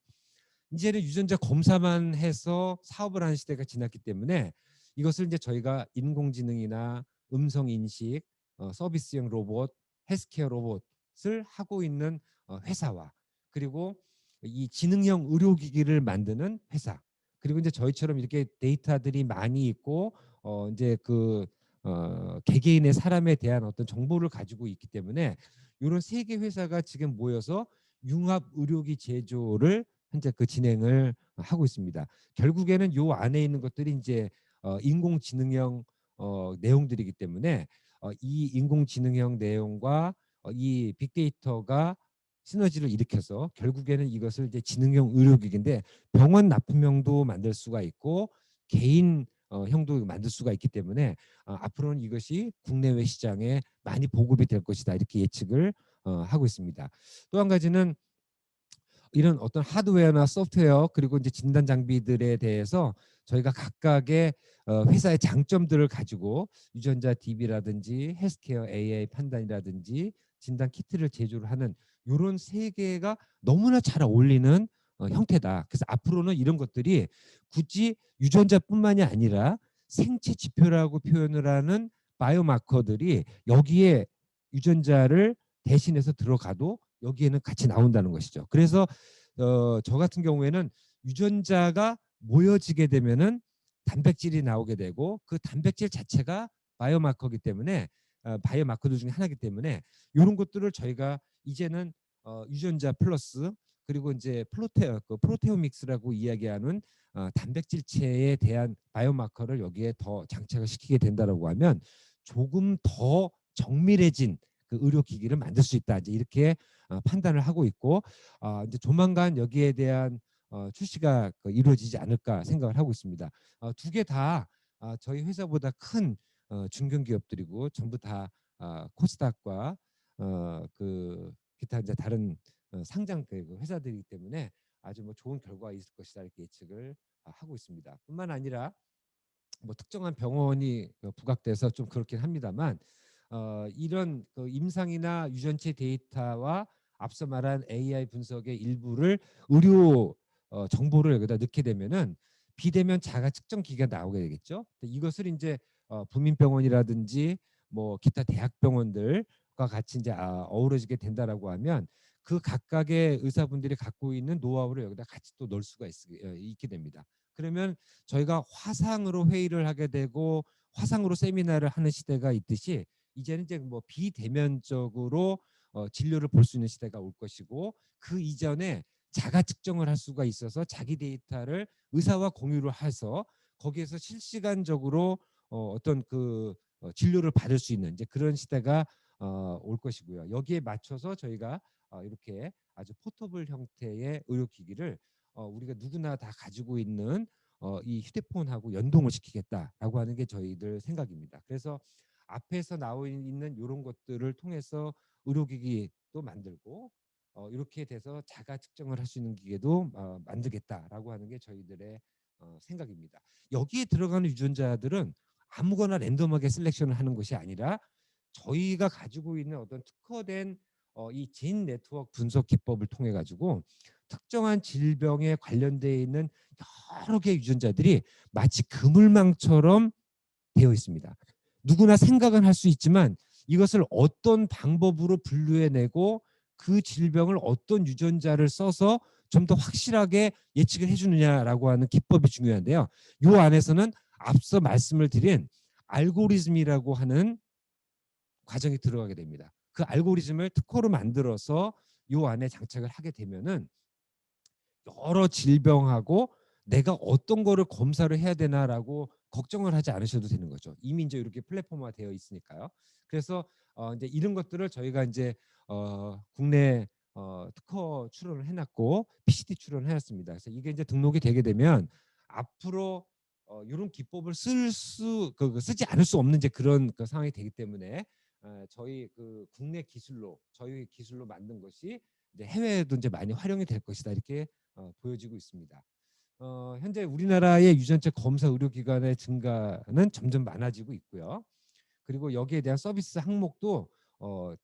이제는 유전자 검사만 해서 사업을 하는 시대가 지났기 때문에 이것을 이제 저희가 인공지능이나 음성 인식, 서비스형 로봇, 헬스케어 로봇을 하고 있는 회사와 그리고 이 지능형 의료기기를 만드는 회사 그리고 이제 저희처럼 이렇게 데이터들이 많이 있고 이제 그 개개인의 사람에 대한 어떤 정보를 가지고 있기 때문에 이런 세 개 회사가 지금 모여서 융합 의료기 제조를 현재 그 진행을 하고 있습니다. 결국에는 요 안에 있는 것들이 이제 인공지능형 내용들이기 때문에 이 인공지능형 내용과 이 빅데이터가 시너지를 일으켜서 결국에는 이것을 이제 지능형 의료기기인데 병원 납품형도 만들 수가 있고 개인 형도 만들 수가 있기 때문에 앞으로는 이것이 국내외 시장에 많이 보급이 될 것이다 이렇게 예측을 하고 있습니다. 또 한 가지는 이런 어떤 하드웨어나 소프트웨어 그리고 이제 진단 장비들에 대해서 저희가 각각의 회사의 장점들을 가지고 유전자 DB라든지 헬스케어 AI 판단이라든지 진단 키트를 제조를 하는 이런 세 개가 너무나 잘 어울리는 형태다. 그래서 앞으로는 이런 것들이 굳이 유전자뿐만이 아니라 생체 지표라고 표현을 하는 바이오마커들이 여기에 유전자를 대신해서 들어가도 여기에는 같이 나온다는 것이죠. 그래서 저 같은 경우에는 유전자가 모여지게 되면은 단백질이 나오게 되고 그 단백질 자체가 바이오마커이기 때문에 바이오마커들 중에 하나이기 때문에 이런 것들을 저희가 이제는 유전자 플러스 그리고 이제 프로테오믹스라고 이야기하는 단백질체에 대한 바이오마커를 여기에 더 장착을 시키게 된다라고 하면 조금 더 정밀해진 그 의료기기를 만들 수 있다. 이제 이렇게 판단을 하고 있고 이제 조만간 여기에 대한 출시가 이루어지지 않을까 생각을 하고 있습니다. 두 개 다 저희 회사보다 큰 중견기업들이고 전부 다 코스닥과 그 기타 이제 다른 상장 그 회사들이기 때문에 아주 뭐 좋은 결과가 있을 것이다 이렇게 예측을 하고 있습니다. 뿐만 아니라 뭐 특정한 병원이 부각돼서 좀 그렇긴 합니다만 이런 그 임상이나 유전체 데이터와 앞서 말한 AI 분석의 일부를 의료 정보를 여기다 넣게 되면은 비대면 자가 측정 기기가 나오게 되겠죠. 이것을 이제 부민병원이라든지 뭐 기타 대학병원들과 같이 이제 어우러지게 된다라고 하면 그 각각의 의사분들이 갖고 있는 노하우를 여기다 같이 또 넣을 수가 있게 됩니다. 그러면 저희가 화상으로 회의를 하게 되고 화상으로 세미나를 하는 시대가 있듯이 이제는 이제 뭐 비대면적으로 진료를 볼 수 있는 시대가 올 것이고 그 이전에 자가 측정을 할 수가 있어서 자기 데이터를 의사와 공유를 해서 거기에서 실시간적으로 어떤 그 진료를 받을 수 있는 이제 그런 시대가 올 것이고요. 여기에 맞춰서 저희가 이렇게 아주 포터블 형태의 의료기기를 우리가 누구나 다 가지고 있는 이 휴대폰하고 연동을 시키겠다라고 하는 게 저희들 생각입니다. 그래서 앞에서 나와 있는 이런 것들을 통해서 의료기기도 만들고 이렇게 돼서 자가 측정을 할 수 있는 기계도 만들겠다라고 하는 게 저희들의 생각입니다. 여기에 들어가는 유전자들은 아무거나 랜덤하게 셀렉션을 하는 것이 아니라 저희가 가지고 있는 어떤 특화된 이 진 네트워크 분석 기법을 통해 가지고 특정한 질병에 관련되어 있는 여러 개의 유전자들이 마치 그물망처럼 되어 있습니다. 누구나 생각은 할 수 있지만 이것을 어떤 방법으로 분류해내고 그 질병을 어떤 유전자를 써서 좀 더 확실하게 예측을 해주느냐라고 하는 기법이 중요한데요. 이 안에서는 앞서 말씀을 드린 알고리즘이라고 하는 과정이 들어가게 됩니다. 그 알고리즘을 특허로 만들어서 이 안에 장착을 하게 되면은 여러 질병하고 내가 어떤 거를 검사를 해야 되나라고 걱정을 하지 않으셔도 되는 거죠. 이미 이제 이렇게 플랫폼화 되어 있으니까요. 그래서 이제 이런 것들을 저희가 이제 국내 특허 출원을 해놨고 PCT 출원을 해놨습니다. 그래서 이게 이제 등록이 되게 되면 앞으로 이런 기법을 쓰지 않을 수 없는 이제 그런 그 상황이 되기 때문에 저희 그 국내 기술로 저희 기술로 만든 것이 이제 해외에도 이제 많이 활용이 될 것이다 이렇게 보여지고 있습니다. 현재 우리나라의 유전체 검사 의료기관의 증가는 점점 많아지고 있고요. 그리고 여기에 대한 서비스 항목도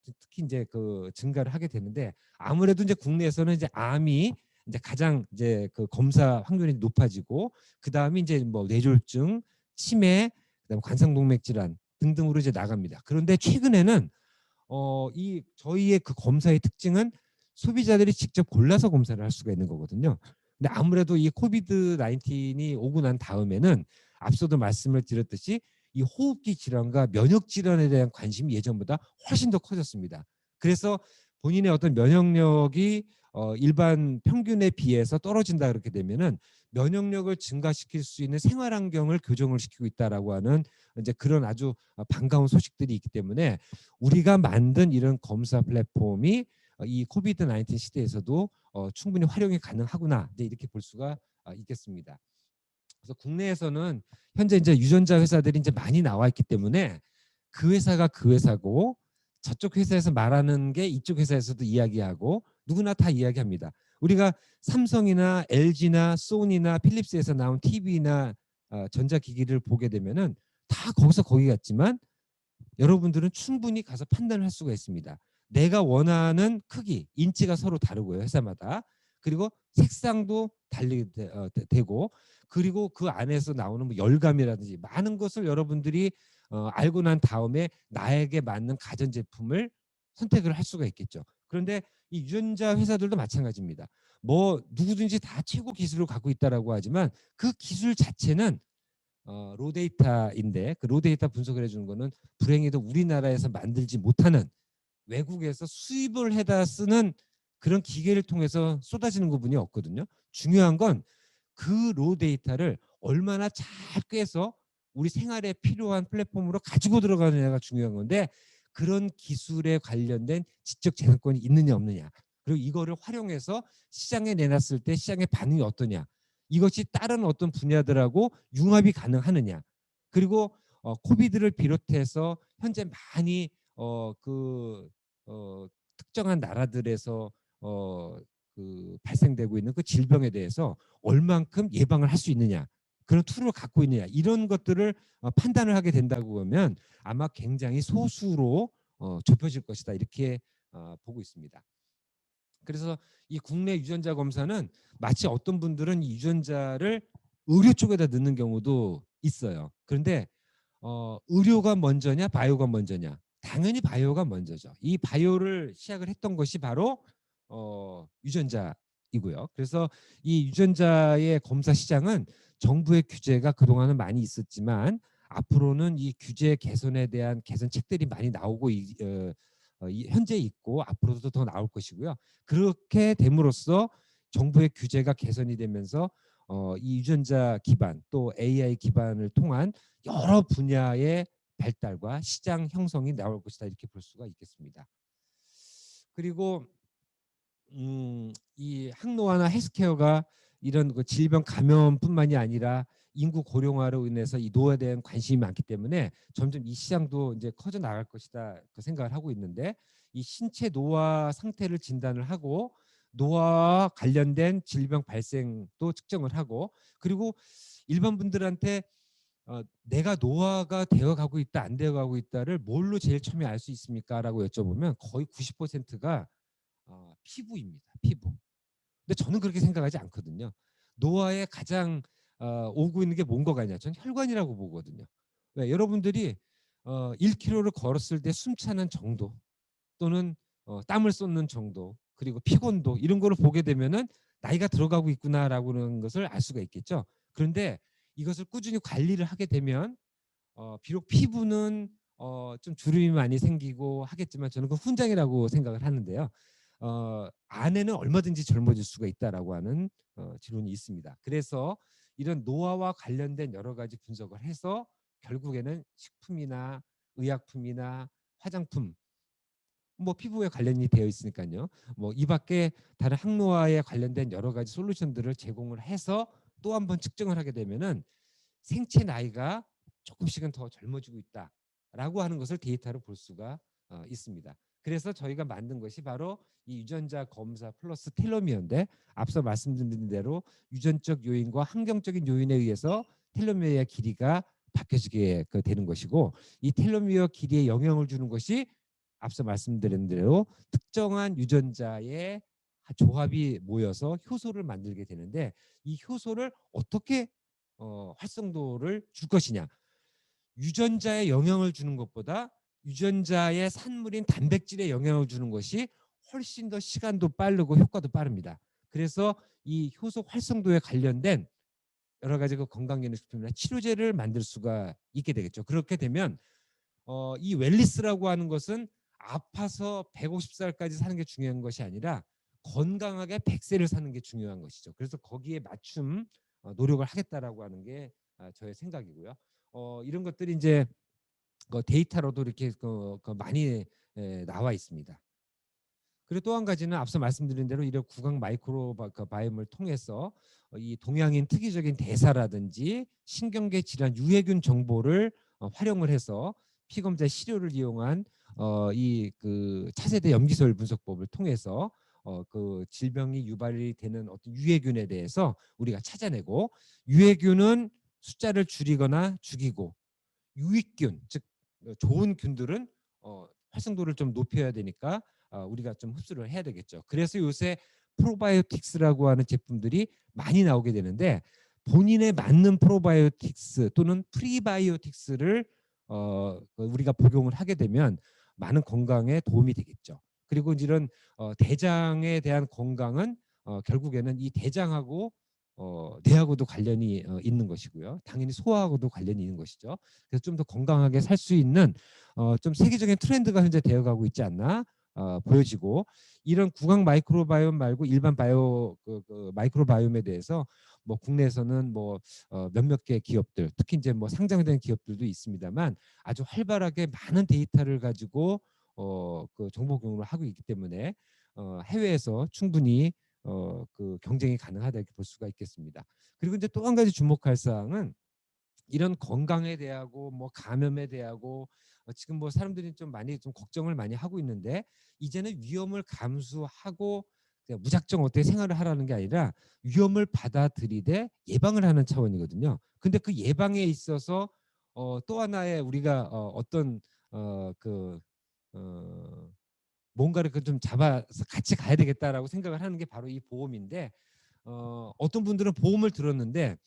특히 이제 그 증가를 하게 되는데 아무래도 이제 국내에서는 이제 암이 이제 가장 이제 그 검사 확률이 높아지고 그 다음에 이제 뭐 뇌졸중, 치매, 그다음 관상동맥 질환 등등으로 이제 나갑니다. 그런데 최근에는 이 저희의 그 검사의 특징은 소비자들이 직접 골라서 검사를 할 수가 있는 거거든요. 근데 아무래도 이 코비드 19이 오고 난 다음에는 앞서도 말씀을 드렸듯이 이 호흡기 질환과 면역 질환에 대한 관심이 예전보다 훨씬 더 커졌습니다. 그래서 본인의 어떤 면역력이 일반 평균에 비해서 떨어진다 그렇게 되면은 면역력을 증가시킬 수 있는 생활 환경을 교정을 시키고 있다라고 하는 이제 그런 아주 반가운 소식들이 있기 때문에 우리가 만든 이런 검사 플랫폼이 이 코비드 19 시대에서도 충분히 활용이 가능하구나 이렇게 볼 수가 있겠습니다. 그래서 국내에서는 현재 이제 유전자 회사들이 이제 많이 나와 있기 때문에 그 회사가 그 회사고 저쪽 회사에서 말하는 게 이쪽 회사에서도 이야기하고 누구나 다 이야기합니다. 우리가 삼성이나 LG나 소니나 필립스에서 나온 TV나 전자기기를 보게 되면은 다 거기서 거기 같지만 여러분들은 충분히 가서 판단을 할 수가 있습니다. 내가 원하는 크기, 인치가 서로 다르고요. 회사마다. 그리고 색상도 되고 그리고 그 안에서 나오는 뭐 열감이라든지 많은 것을 여러분들이 알고 난 다음에 나에게 맞는 가전제품을 선택을 할 수가 있겠죠. 그런데 이 유전자 회사들도 마찬가지입니다. 뭐 누구든지 다 최고 기술을 갖고 있다라고 하지만 그 기술 자체는 로데이터인데 그 로데이터 분석을 해주는 거는 불행히도 우리나라에서 만들지 못하는 외국에서 수입을 해다 쓰는 그런 기계를 통해서 쏟아지는 부분이 없거든요. 중요한 건 그 로데이터를 얼마나 잘 꿰서 우리 생활에 필요한 플랫폼으로 가지고 들어가느냐가 중요한 건데 그런 기술에 관련된 지적 재산권이 있느냐 없느냐 그리고 이거를 활용해서 시장에 내놨을 때 시장의 반응이 어떠냐 이것이 다른 어떤 분야들하고 융합이 가능하느냐 그리고 코비드를 비롯해서 현재 많이 특정한 나라들에서 발생되고 있는 그 질병에 대해서 얼만큼 예방을 할 수 있느냐 그런 툴을 갖고 있느냐 이런 것들을 판단을 하게 된다고 하면 아마 굉장히 소수로 좁혀질 것이다 이렇게 보고 있습니다. 그래서 이 국내 유전자 검사는 마치 어떤 분들은 이 유전자를 의료 쪽에다 넣는 경우도 있어요. 그런데 의료가 먼저냐 바이오가 먼저냐 당연히 바이오가 먼저죠. 이 바이오를 시작을 했던 것이 바로 유전자이고요. 그래서 이 유전자의 검사 시장은 정부의 규제가 그동안은 많이 있었지만 앞으로는 이 규제 개선에 대한 개선책들이 많이 나오고 현재 있고 앞으로도 더 나올 것이고요. 그렇게 됨으로써 정부의 규제가 개선이 되면서 이 유전자 기반 또 AI 기반을 통한 여러 분야의 발달과 시장 형성이 나올 것이다 이렇게 볼 수가 있겠습니다. 그리고 이 항노화나 헬스케어가 이런 그 질병 감염뿐만이 아니라 인구 고령화로 인해서 이 노화에 대한 관심이 많기 때문에 점점 이 시장도 이제 커져 나갈 것이다 그 생각을 하고 있는데, 이 신체 노화 상태를 진단을 하고 노화와 관련된 질병 발생도 측정을 하고, 그리고 일반 분들한테 내가 노화가 되어가고 있다 안 되어가고 있다를 뭘로 제일 처음에 알 수 있습니까? 라고 여쭤보면 거의 90%가 피부입니다. 피부. 근데 저는 그렇게 생각하지 않거든요. 노화에 가장 오고 있는 게 뭔가 같냐? 저는 혈관이라고 보거든요. 왜? 여러분들이 1km를 걸었을 때 숨차는 정도, 또는 땀을 쏟는 정도, 그리고 피곤도, 이런 거를 보게 되면은 나이가 들어가고 있구나라고 하는 것을 알 수가 있겠죠. 그런데 이것을 꾸준히 관리를 하게 되면 비록 피부는 좀 주름이 많이 생기고 하겠지만 저는 그 훈장이라고 생각을 하는데요. 안에는 얼마든지 젊어질 수가 있다라고 하는 지론이 있습니다. 그래서 이런 노화와 관련된 여러 가지 분석을 해서 결국에는 식품이나 의약품이나 화장품, 뭐 피부에 관련이 되어 있으니까요. 뭐 이 밖에 다른 항노화에 관련된 여러 가지 솔루션들을 제공을 해서 또 한번 측정을 하게 되면은 생체 나이가 조금씩은 더 젊어지고 있다라고 하는 것을 데이터로 볼 수가 있습니다. 그래서 저희가 만든 것이 바로 이 유전자 검사 플러스 텔로미어인데, 앞서 말씀드린 대로 유전적 요인과 환경적인 요인에 의해서 텔로미어의 길이가 바뀌어지게 되는 것이고, 이 텔로미어 길이에 영향을 주는 것이 앞서 말씀드린 대로 특정한 유전자의 조합이 모여서 효소를 만들게 되는데, 이 효소를 어떻게 활성도를 줄 것이냐. 유전자에 영향을 주는 것보다 유전자의 산물인 단백질에 영향을 주는 것이 훨씬 더 시간도 빠르고 효과도 빠릅니다. 그래서 이 효소 활성도에 관련된 여러 가지 그 건강기능식품이나 치료제를 만들 수가 있게 되겠죠. 그렇게 되면 이 웰리스라고 하는 것은 아파서 150살까지 사는 게 중요한 것이 아니라 건강하게 100세를 사는 게 중요한 것이죠. 그래서 거기에 맞춤 노력을 하겠다라고 하는 게 저의 생각이고요. 이런 것들이 이제 데이터로도 이렇게 많이 나와 있습니다. 그리고 또 한 가지는 앞서 말씀드린 대로 이런 구강 마이크로바이옴을 통해서 이 동양인 특이적인 대사라든지 신경계 질환 유해균 정보를 활용을 해서 피검사 시료를 이용한 이 그 차세대 염기soil 분석법을 통해서 그 질병이 유발이 되는 어떤 유해균에 대해서 우리가 찾아내고, 유해균은 숫자를 줄이거나 죽이고, 유익균 즉 좋은 균들은 활성도를 좀 높여야 되니까 우리가 좀 흡수를 해야 되겠죠. 그래서 요새 프로바이오틱스라고 하는 제품들이 많이 나오게 되는데, 본인에 맞는 프로바이오틱스 또는 프리바이오틱스를 우리가 복용을 하게 되면 많은 건강에 도움이 되겠죠. 그리고 이런 대장에 대한 건강은 결국에는 이 대장하고 뇌하고도 관련이 있는 것이고요. 당연히 소화하고도 관련이 있는 것이죠. 그래서 좀 더 건강하게 살 수 있는 좀 세계적인 트렌드가 현재 되어가고 있지 않나 보여지고, 이런 구강 마이크로바이옴 말고 일반 마이크로바이옴에 대해서 뭐 국내에서는 뭐 몇몇 개 기업들, 특히 이제 뭐 상장된 기업들도 있습니다만 아주 활발하게 많은 데이터를 가지고 그 정보 공유를 하고 있기 때문에 해외에서 충분히 그 경쟁이 가능하다 이렇게 볼 수가 있겠습니다. 그리고 이제 또 한 가지 주목할 사항은 이런 건강에 대하고 뭐 감염에 대하고 지금 뭐 사람들이 좀 많이 좀 걱정을 많이 하고 있는데, 이제는 위험을 감수하고 그냥 무작정 어떻게 생활을 하라는 게 아니라 위험을 받아들이되 예방을 하는 차원이거든요. 근데 그 예방에 있어서 또 하나의 우리가 어떤 그 뭔가를 좀 잡아서 같이 가야 되겠다라고 생각을 하는 게 바로 이 보험인데, 어떤 분들은 보험을 들었는데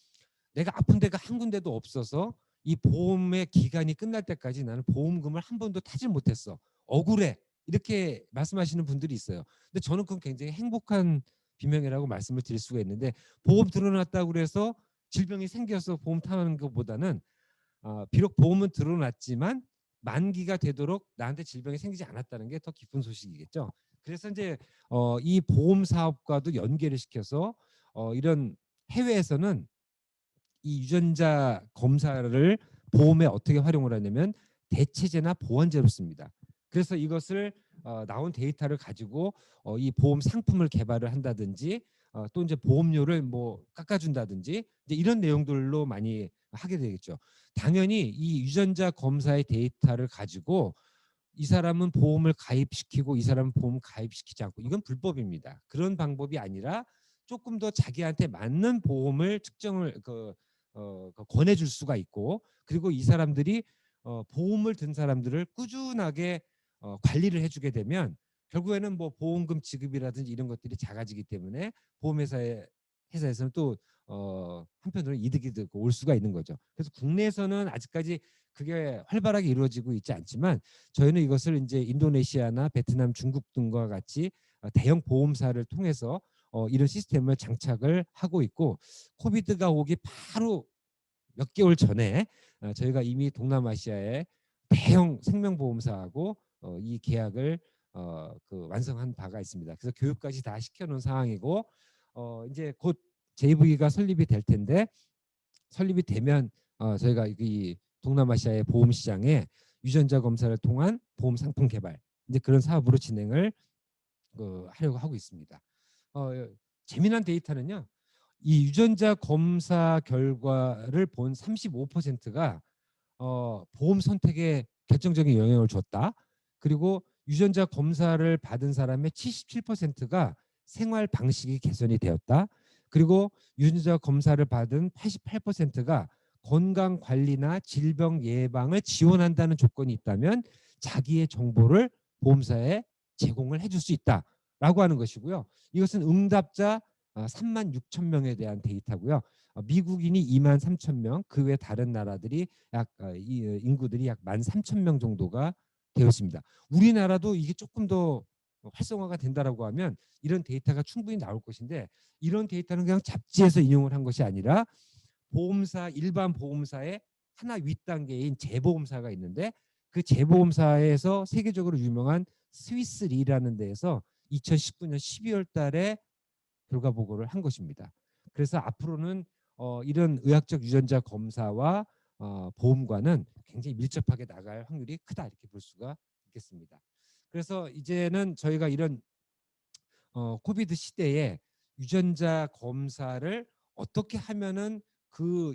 내가 아픈 데가 한 군데도 없어서 이 보험의 기간이 끝날 때까지 나는 보험금을 한 번도 타질 못했어. 억울해. 이렇게 말씀하시는 분들이 있어요. 근데 저는 그건 굉장히 행복한 비명이라고 말씀을 드릴 수가 있는데, 보험 들어놨다고 그래서 질병이 생겨서 보험 타는 것보다는 비록 보험은 들어놨지만 만기가 되도록 나한테 질병이 생기지 않았다는 게 더 기쁜 소식이겠죠. 그래서 이제 이 보험 사업과도 연계를 시켜서 이런 해외에서는 이 유전자 검사를 보험에 어떻게 활용을 하냐면 대체제나 보완제로 씁니다. 그래서 이것을 나온 데이터를 가지고 이 보험 상품을 개발을 한다든지 또 이제 보험료를 뭐 깎아준다든지 이제 이런 내용들로 많이 하게 되겠죠. 당연히 이 유전자 검사의 데이터를 가지고 이 사람은 보험을 가입시키고 이 사람은 보험 가입시키지 않고 이건 불법입니다. 그런 방법이 아니라 조금 더 자기한테 맞는 보험을 측정을 권해줄 수가 있고 그리고 이 사람들이 보험을 든 사람들을 꾸준하게 관리를 해주게 되면 결국에는 뭐 보험금 지급이라든지 이런 것들이 작아지기 때문에 회사에서는 또 한편으로는 이득이 되고 올 수가 있는 거죠. 그래서 국내에서는 아직까지 그게 활발하게 이루어지고 있지 않지만 저희는 이것을 이제 인도네시아나 베트남, 중국 등과 같이 대형 보험사를 통해서 이런 시스템을 장착을 하고 있고 코비드가 오기 바로 몇 개월 전에 저희가 이미 동남아시아의 대형 생명보험사하고 이 계약을 완성한 바가 있습니다. 그래서 교육까지 다 시켜놓은 상황이고 이제 곧 JV가 설립이 될 텐데 설립이 되면 저희가 이 동남아시아의 보험 시장에 유전자 검사를 통한 보험 상품 개발 이제 그런 사업으로 진행을 하려고 하고 있습니다. 재미난 데이터는요. 이 유전자 검사 결과를 본 35%가 보험 선택에 결정적인 영향을 줬다. 그리고 유전자 검사를 받은 사람의 77%가 생활 방식이 개선이 되었다. 그리고 유전자 검사를 받은 88%가 건강 관리나 질병 예방을 지원한다는 조건이 있다면 자기의 정보를 보험사에 제공을 해줄 수 있다라고 하는 것이고요. 이것은 응답자 3만 6천 명에 대한 데이터고요. 미국인이 2만 3천 명, 그 외 다른 나라들이 인구들이 약 1만 3천 명 정도가 되었습니다. 우리나라도 이게 조금 더 활성화가 된다라고 하면 이런 데이터가 충분히 나올 것인데 이런 데이터는 그냥 잡지에서 인용을 한 것이 아니라 일반 보험사의 하나 윗단계인 재보험사가 있는데 그 재보험사에서 세계적으로 유명한 스위스 리라는 데에서 2019년 12월 달에 결과 보고를 한 것입니다. 그래서 앞으로는 이런 의학적 유전자 검사와 보험과는 굉장히 밀접하게 나갈 확률이 크다 이렇게 볼 수가 있겠습니다. 그래서 이제는 저희가 이런 코비드 시대에 유전자 검사를 어떻게 하면은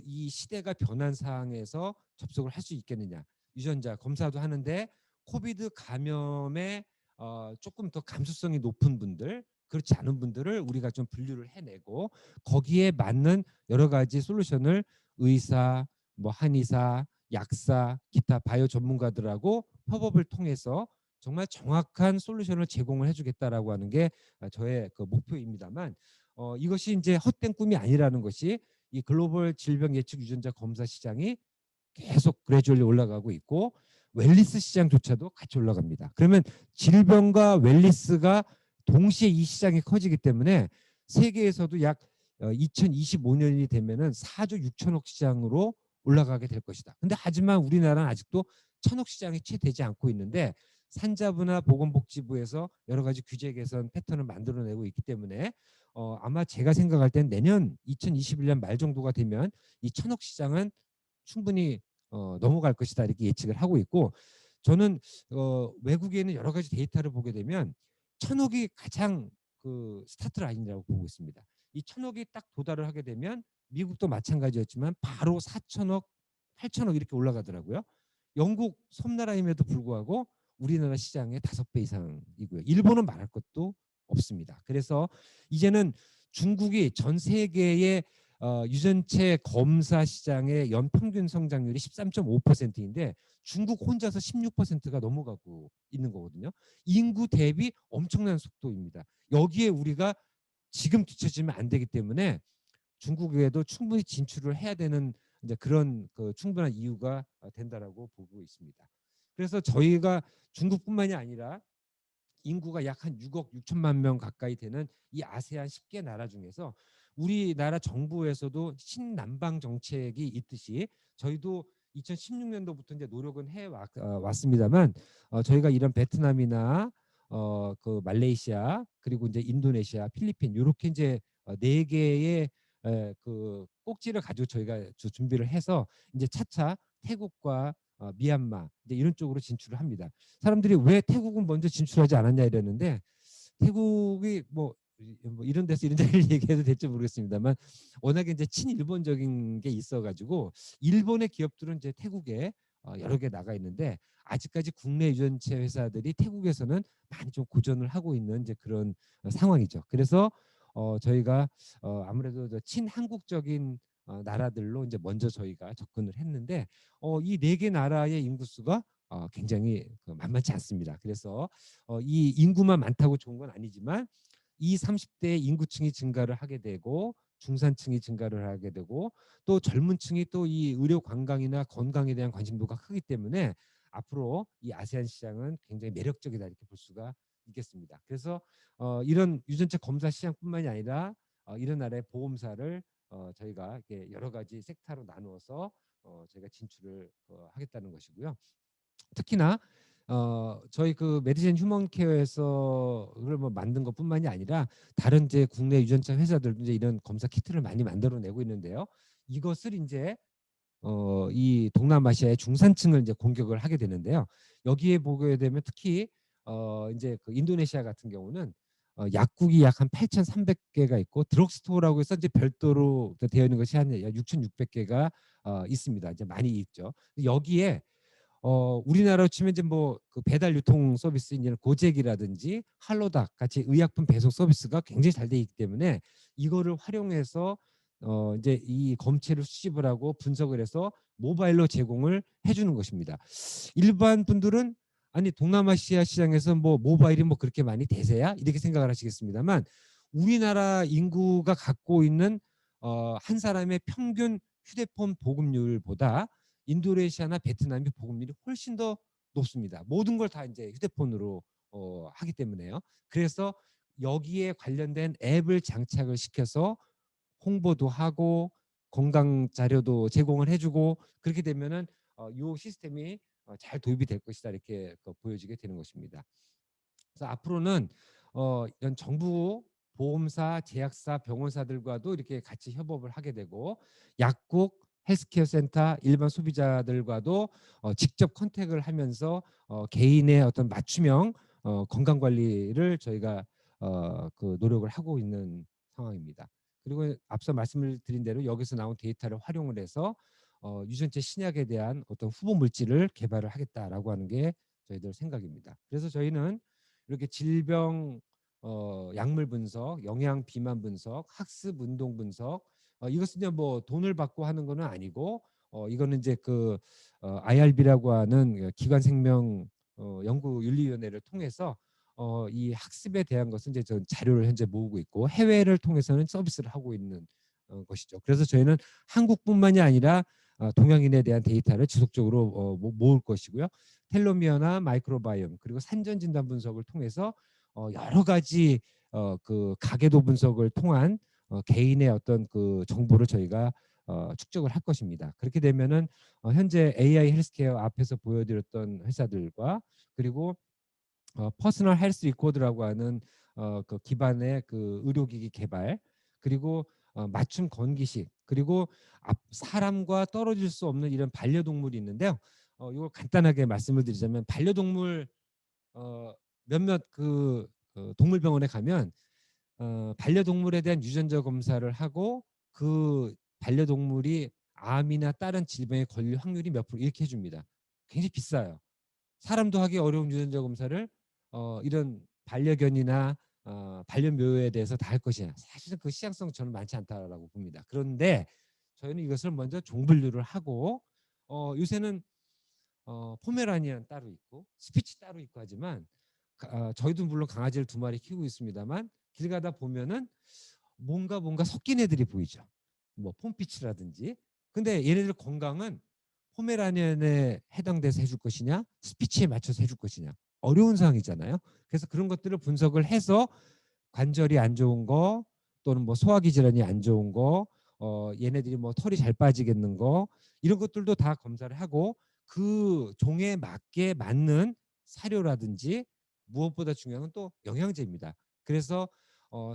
이 시대가 변한 상황에서 접속을 할 수 있겠느냐. 유전자 검사도 하는데 코비드 감염에 조금 더 감수성이 높은 분들 그렇지 않은 분들을 우리가 좀 분류를 해내고 거기에 맞는 여러 가지 솔루션을 의사, 뭐 한의사, 약사, 기타 바이오 전문가들하고 협업을 통해서 정말 정확한 솔루션을 제공을 해주겠다라고 하는 게 저의 그 목표입니다만 이것이 이제 헛된 꿈이 아니라는 것이 이 글로벌 질병 예측 유전자 검사 시장이 계속 그래주얼리 올라가고 있고 웰리스 시장조차도 같이 올라갑니다. 그러면 질병과 웰리스가 동시에 이 시장이 커지기 때문에 세계에서도 약 2025년이 되면은 4조 6천억 시장으로 올라가게 될 것이다. 근데 하지만 우리나라는 아직도 천억 시장이 채 되지 않고 있는데 산자부나 보건복지부에서 여러 가지 규제 개선 패턴을 만들어내고 있기 때문에 아마 제가 생각할 땐 내년 2021년 말 정도가 되면 이 천억 시장은 충분히 넘어갈 것이다 이렇게 예측을 하고 있고 저는 외국에 있는 여러 가지 데이터를 보게 되면 천억이 가장 그 스타트 라인이라고 보고 있습니다. 이 천억이 딱 도달을 하게 되면 미국도 마찬가지였지만 바로 4천억, 8천억 이렇게 올라가더라고요. 영국 섬나라임에도 불구하고 우리나라 시장의 5배 이상이고요. 일본은 말할 것도 없습니다. 그래서 이제는 중국이 전 세계의 유전체 검사 시장의 연평균 성장률이 13.5%인데 중국 혼자서 16%가 넘어가고 있는 거거든요. 인구 대비 엄청난 속도입니다. 여기에 우리가 지금 뒤처지면 안 되기 때문에 중국에도 충분히 진출을 해야 되는 이제 그런 충분한 이유가 된다라고 보고 있습니다. 그래서 저희가 중국뿐만이 아니라 인구가 약 한 6억 6천만 명 가까이 되는 이 아세안 10개 나라 중에서 우리나라 정부에서도 신남방 정책이 있듯이 저희도 2016년도부터 이제 노력은 해 왔습니다만 저희가 이런 베트남이나 그 말레이시아 그리고 이제 인도네시아, 필리핀 이렇게 이제 네 개의 그 꼭지를 가지고 저희가 준비를 해서 이제 차차 태국과 미얀마 이제 이런 쪽으로 진출을 합니다. 사람들이 왜 태국은 먼저 진출하지 않았냐 이랬는데 태국이 뭐 이런 데서 이런 얘기를 얘기해도 될지 모르겠습니다만 워낙에 이제 친일본적인 게 있어가지고 일본의 기업들은 이제 태국에 여러 개 나가 있는데 아직까지 국내 유전체 회사들이 태국에서는 많이 좀 고전을 하고 있는 이제 그런 상황이죠. 그래서 저희가 아무래도 친한국적인 나라들로 이제 먼저 저희가 접근을 했는데 이 네 개 나라의 인구수가 굉장히 만만치 않습니다. 그래서 이 인구만 많다고 좋은 건 아니지만 이 30대 인구층이 증가를 하게 되고 중산층이 증가를 하게 되고 또 젊은 층이 또 이 의료 관광이나 건강에 대한 관심도가 크기 때문에 앞으로 이 아세안 시장은 굉장히 매력적이다 이렇게 볼 수가 있겠습니다. 그래서 이런 유전체 검사 시장뿐만이 아니라 이런 나라의 보험사를 저희가 이렇게 여러 가지 섹터로 나누어서 저희가 진출을 하겠다는 것이고요. 특히나 저희 그 메디젠 휴먼 케어에서 그걸 뭐 만든 것뿐만이 아니라 다른 이제 국내 유전자 회사들도 이제 이런 검사 키트를 많이 만들어내고 있는데요. 이것을 이제 이 동남아시아의 중산층을 이제 공격을 하게 되는데요. 여기에 보게 되면 특히 이제 그 인도네시아 같은 경우는 약국이 약 한 8,300개가 있고 드럭스토어라고 해서 이제 별도로 되어 있는 것이 한 6,600개가 있습니다. 이제 많이 있죠. 여기에 우리나라로 치면 이제 뭐 그 배달 유통 서비스인 이런 고잭이라든지 할로닥 같이 의약품 배송 서비스가 굉장히 잘 돼 있기 때문에 이거를 활용해서 이제 이 검체를 수집을 하고 분석을 해서 모바일로 제공을 해주는 것입니다. 일반 분들은 아니 동남아시아 시장에서 뭐 모바일이 뭐 그렇게 많이 대세야 이렇게 생각을 하시겠습니다만 우리나라 인구가 갖고 있는 한 사람의 평균 휴대폰 보급률보다 인도네시아나 베트남이 보급률이 훨씬 더 높습니다. 모든 걸 다 이제 휴대폰으로 하기 때문에요. 그래서 여기에 관련된 앱을 장착을 시켜서 홍보도 하고 건강 자료도 제공을 해주고 그렇게 되면은 이 시스템이 잘 도입이 될 것이다 이렇게 보여지게 되는 것입니다. 그래서 앞으로는 이런 정부 보험사, 제약사, 병원사들과도 이렇게 같이 협업을 하게 되고 약국, 헬스케어 센터, 일반 소비자들과도 직접 컨택을 하면서 개인의 어떤 맞춤형 건강 관리를 저희가 그 노력을 하고 있는 상황입니다. 그리고 앞서 말씀을 드린 대로 여기서 나온 데이터를 활용을 해서 유전체 신약에 대한 어떤 후보 물질을 개발을 하겠다라고 하는 게 저희들 생각입니다. 그래서 저희는 이렇게 질병 약물 분석, 영양 비만 분석, 학습 운동 분석 이것은 이제 뭐 돈을 받고 하는 거는 아니고 이거는 이제 그 IRB라고 하는 기관 생명 연구윤리위원회를 통해서 이 학습에 대한 것은 이제 전 자료를 현재 모으고 있고 해외를 통해서는 서비스를 하고 있는 것이죠. 그래서 저희는 한국뿐만이 아니라 동양인에 대한 데이터를 지속적으로 모을 것이고요. 텔로미어나 마이크로바이옴 그리고 산전 진단 분석을 통해서 여러 가지 그 가계도 분석을 통한 개인의 어떤 그 정보를 저희가 축적을 할 것입니다. 그렇게 되면은 현재 AI 헬스케어 앞에서 보여드렸던 회사들과 그리고 퍼스널 헬스 리코드라고 하는 그 기반의 그 의료기기 개발 그리고 맞춤 건기식 그리고 사람과 떨어질 수 없는 이런 반려동물이 있는데요. 이걸 간단하게 말씀을 드리자면 반려동물 몇몇 그 동물병원에 가면 반려동물에 대한 유전자 검사를 하고 그 반려동물이 암이나 다른 질병에 걸릴 확률이 몇 프로 이렇게 해줍니다. 굉장히 비싸요. 사람도 하기 어려운 유전자 검사를 이런 반려견이나 반려묘에 대해서 다 할 것이냐. 사실은 그 시장성 저는 많지 않다라고 봅니다. 그런데 저희는 이것을 먼저 종분류를 하고 요새는 포메라니안 따로 있고 스피치 따로 있고 하지만 저희도 물론 강아지를 2마리 키우고 있습니다만 길 가다 보면은 뭔가 섞인 애들이 보이죠. 뭐 폼피치라든지. 근데 얘네들 건강은 포메라니안에 해당돼서 해줄 것이냐 스피치에 맞춰서 해줄 것이냐 어려운 상황이잖아요. 그래서 그런 것들을 분석을 해서 관절이 안 좋은 거 또는 뭐 소화기 질환이 안 좋은 거 얘네들이 뭐 털이 잘 빠지겠는 거 이런 것들도 다 검사를 하고 그 종에 맞게 맞는 사료라든지 무엇보다 중요한 건 또 영양제입니다. 그래서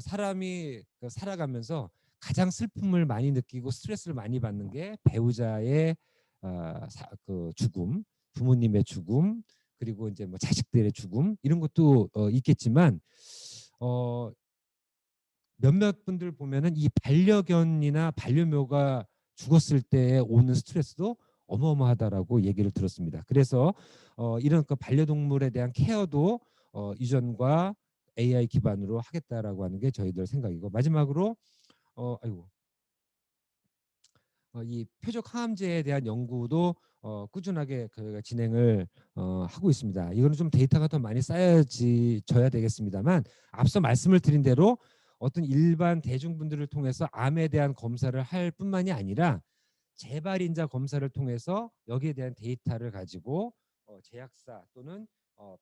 사람이 살아가면서 가장 슬픔을 많이 느끼고 스트레스를 많이 받는 게 배우자의 그 죽음, 부모님의 죽음, 그리고 이제 뭐 자식들의 죽음 이런 것도 있겠지만 몇몇 분들 보면은 이 반려견이나 반려묘가 죽었을 때 오는 스트레스도 어마어마하다라고 얘기를 들었습니다. 그래서 이런 그 반려동물에 대한 케어도 유전과 AI 기반으로 하겠다라고 하는 게 저희들 생각이고, 마지막으로 아이고 이 표적 항암제에 대한 연구도 꾸준하게 그 진행을 하고 있습니다. 이거는 좀 데이터가 더 많이 쌓여져야 되겠습니다만, 앞서 말씀을 드린 대로 어떤 일반 대중분들을 통해서 암에 대한 검사를 할 뿐만이 아니라 재발인자 검사를 통해서 여기에 대한 데이터를 가지고 제약사 또는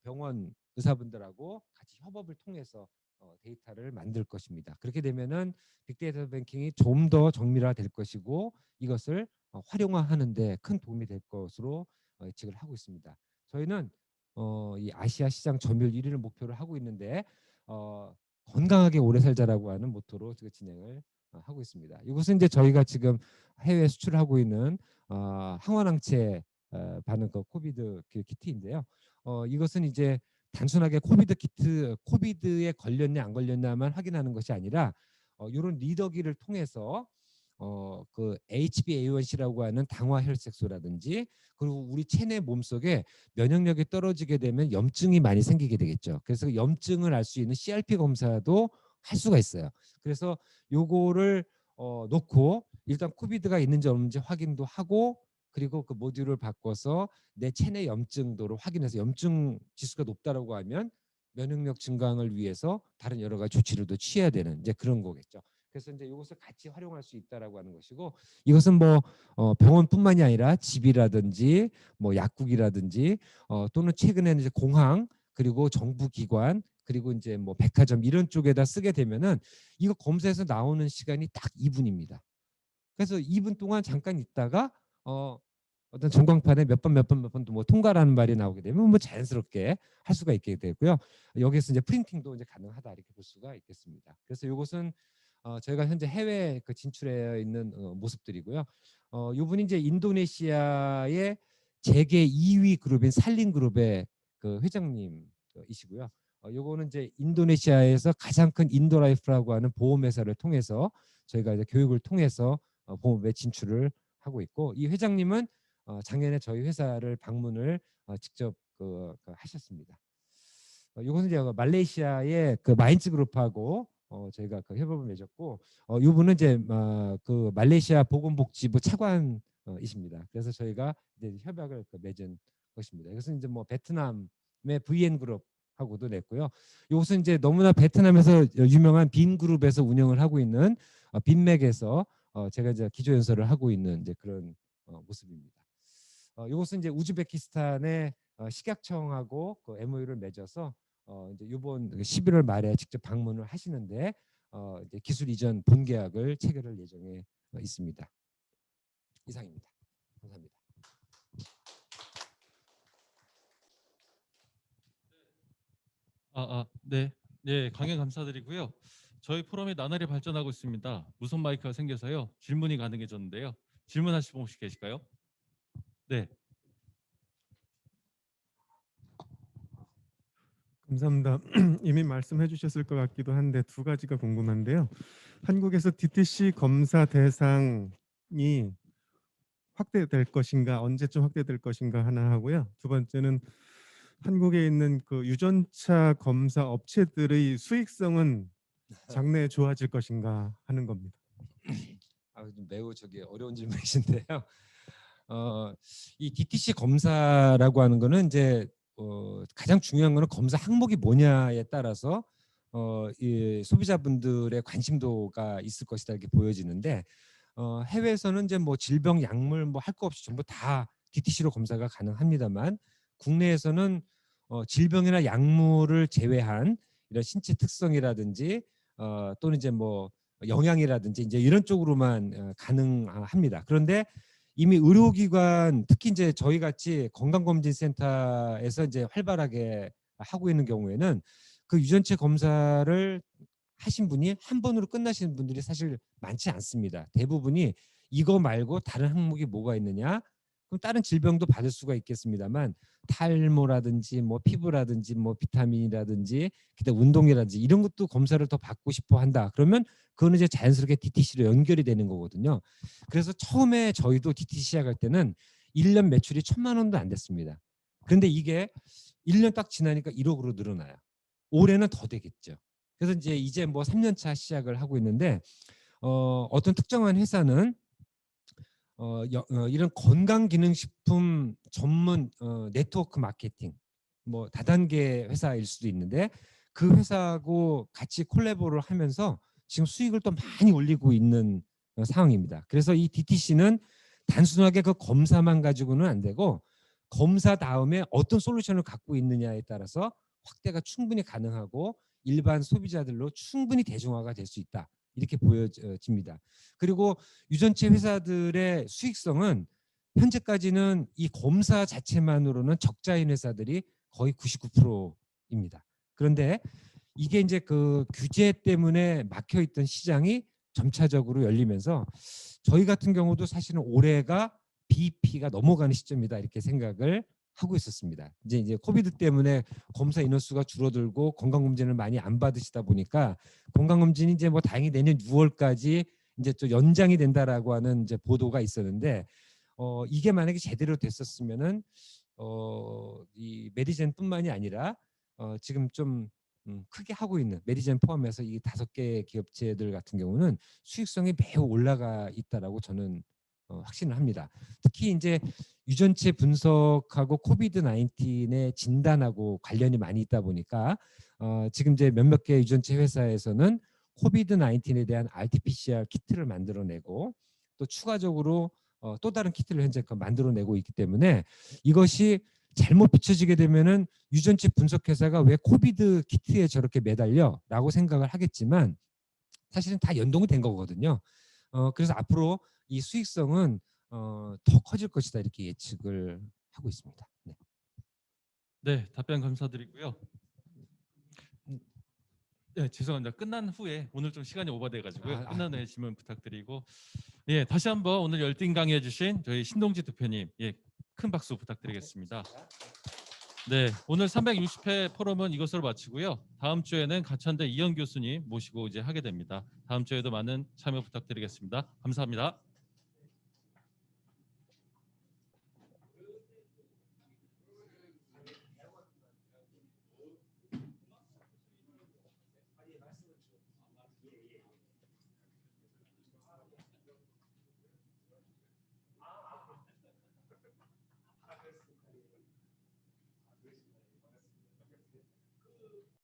병원 의사분들하고 같이 협업을 통해서 데이터를 만들 것입니다. 그렇게 되면은 빅데이터 뱅킹이 좀 더 정밀화될 것이고, 이것을 활용화하는 데 큰 도움이 될 것으로 예측을 하고 있습니다. 저희는 이 아시아 시장 점유율 1위를 목표로 하고 있는데 건강하게 오래 살자라고 하는 모토로 진행을 하고 있습니다. 이것은 이제 저희가 지금 해외 수출하고 있는 항원항체 반응 그 코비드 키트인데요. 이것은 이제 단순하게 코비드에 걸렸냐 안 걸렸냐만 확인하는 것이 아니라 이런 리더기를 통해서 그 HbA1c라고 하는 당화 혈색소라든지, 그리고 우리 체내 몸속에 면역력이 떨어지게 되면 염증이 많이 생기게 되겠죠. 그래서 염증을 알 수 있는 CRP 검사도 할 수가 있어요. 그래서 요거를 놓고 일단 코비드가 있는지 없는지 확인도 하고, 그리고 그 모듈을 바꿔서 내 체내 염증도를 확인해서 염증 지수가 높다라고 하면 면역력 증강을 위해서 다른 여러 가지 조치를 더 취해야 되는 이제 그런 거겠죠. 그래서 이제 이것을 같이 활용할 수 있다라고 하는 것이고, 이것은 뭐 병원뿐만이 아니라 집이라든지 뭐 약국이라든지 또는 최근에는 이제 공항, 그리고 정부 기관, 그리고 이제 뭐 백화점 이런 쪽에다 쓰게 되면은 이거 검사해서 나오는 시간이 딱 2분입니다. 그래서 2분 동안 잠깐 있다가 어떤 전광판에 몇 번 뭐 통과라는 말이 나오게 되면 뭐 자연스럽게 할 수가 있게 되고요. 여기서 이제 프린팅도 이제 가능하다 이렇게 볼 수가 있겠습니다. 그래서 이것은 저희가 현재 해외 그 진출해 있는 모습들이고요. 이분이 이제 인도네시아의 재계 2위 그룹인 살린 그룹의 그 회장님이시고요. 요거는 이제 인도네시아에서 가장 큰 인도라이프라고 하는 보험회사를 통해서 저희가 이제 교육을 통해서 보험에 진출을 하고 있고, 이 회장님은 작년에 저희 회사를 방문을 직접 하셨습니다. 이것은 이제 말레이시아의 그 마인츠 그룹하고 저희가 그 협업을 맺었고, 이분은 이제 그 말레이시아 보건복지부 차관이십니다. 그래서 저희가 이제 협약을 맺은 것입니다. 이것은 이제 뭐 베트남의 VN 그룹하고도 냈고요. 이것은 이제 너무나 베트남에서 유명한 빈 그룹에서 운영을 하고 있는 빈맥에서 제가 이제 기조연설을 하고 있는 이제 그런 모습입니다. 이것은 이제 우즈베키스탄의 식약청하고 그 MOU를 맺어서 이제 이번 11월 말에 직접 방문을 하시는데 이제 기술 이전 본계약을 체결할 예정에 있습니다. 이상입니다. 감사합니다. 네. 네, 강연 감사드리고요. 저희 포럼이 나날이 발전하고 있습니다. 무선 마이크가 생겨서요. 질문이 가능해졌는데요. 질문하실 분 혹시 계실까요? 네. 감사합니다. 이미 말씀해 주셨을 것 같기도 한데 두 가지가 궁금한데요. 한국에서 DTC 검사 대상이 확대될 것인가, 언제쯤 확대될 것인가 하나 하고요. 두 번째는 한국에 있는 그 유전차 검사 업체들의 수익성은 장래에 좋아질 것인가 하는 겁니다. 매우 어려운 질문이신데요. 이 DTC 검사라고 하는 거는 이제 가장 중요한 거는 검사 항목이 뭐냐에 따라서 이 소비자분들의 관심도가 있을 것이다 이렇게 보여지는데, 해외에서는 이제 뭐 질병, 약물 뭐 할 거 없이 전부 다 DTC로 검사가 가능합니다만, 국내에서는 질병이나 약물을 제외한 이런 신체 특성이라든지 또는 이제 뭐 영양이라든지 이제 이런 쪽으로만 가능합니다. 그런데 이미 의료기관, 특히 이제 저희 같이 건강검진센터에서 이제 활발하게 하고 있는 경우에는 그 유전체 검사를 하신 분이 한 번으로 끝나시는 분들이 사실 많지 않습니다. 대부분이 이거 말고 다른 항목이 뭐가 있느냐, 그럼 다른 질병도 받을 수가 있겠습니다만 탈모라든지 뭐 피부라든지 뭐 비타민이라든지 그다음 운동이라든지 이런 것도 검사를 더 받고 싶어 한다. 그러면 그거는 이제 자연스럽게 DTC로 연결이 되는 거거든요. 그래서 처음에 저희도 DTC 시작할 때는 1년 매출이 1,000만 원도 안 됐습니다. 그런데 이게 1년 딱 지나니까 1억으로 늘어나요. 올해는 더 되겠죠. 그래서 이제 뭐 3년 차 시작을 하고 있는데 어떤 특정한 회사는 이런 건강기능식품 전문 네트워크 마케팅 뭐 다단계 회사일 수도 있는데 그 회사하고 같이 콜라보를 하면서 지금 수익을 또 많이 올리고 있는 상황입니다. 그래서 이 DTC는 단순하게 그 검사만 가지고는 안 되고 검사 다음에 어떤 솔루션을 갖고 있느냐에 따라서 확대가 충분히 가능하고 일반 소비자들로 충분히 대중화가 될 수 있다. 이렇게 보여집니다. 그리고 유전체 회사들의 수익성은 현재까지는 이 검사 자체만으로는 적자인 회사들이 거의 99%입니다. 그런데 이게 이제 그 규제 때문에 막혀 있던 시장이 점차적으로 열리면서 저희 같은 경우도 사실은 올해가 BEP가 넘어가는 시점이다 이렇게 생각을 하고 있었습니다. 이제 코비드 때문에 검사 인원수가 줄어들고 건강검진을 많이 안 받으시다 보니까 건강검진이 이제 뭐 다행히 내년 6월까지 이제 또 연장이 된다라고 하는 이제 보도가 있었는데 이게 만약에 제대로 됐었으면은 이 메디젠뿐만이 아니라 지금 좀 크게 하고 있는 메디젠 포함해서 이 5개 기업체들 같은 경우는 수익성이 매우 올라가 있다라고 저는 확신을 합니다. 특히 이제 유전체 분석하고 코비드 19의 진단하고 관련이 많이 있다 보니까 지금 이제 몇몇 개 유전체 회사에서는 코비드 19에 대한 RT-PCR 키트를 만들어내고 또 추가적으로 또 다른 키트를 현재 만들어내고 있기 때문에 이것이 잘못 비춰지게 되면은 유전체 분석 회사가 왜 코비드 키트에 저렇게 매달려라고 생각을 하겠지만 사실은 다 연동이 된 거거든요. 그래서 앞으로 이 수익성은 더 커질 것이다 이렇게 예측을 하고 있습니다. 네. 네, 답변 감사드리고요. 네, 죄송합니다. 끝난 후에 오늘 좀 시간이 오버돼 가지고요. 끝난 후에 질문 부탁드리고 예, 다시 한번 오늘 열띤 강의해 주신 저희 신동지 대표님 예, 큰 박수 부탁드리겠습니다. 네, 오늘 360회 포럼은 이것으로 마치고요. 다음 주에는 가천대 이현 교수님 모시고 이제 하게 됩니다. 다음 주에도 많은 참여 부탁드리겠습니다. 감사합니다.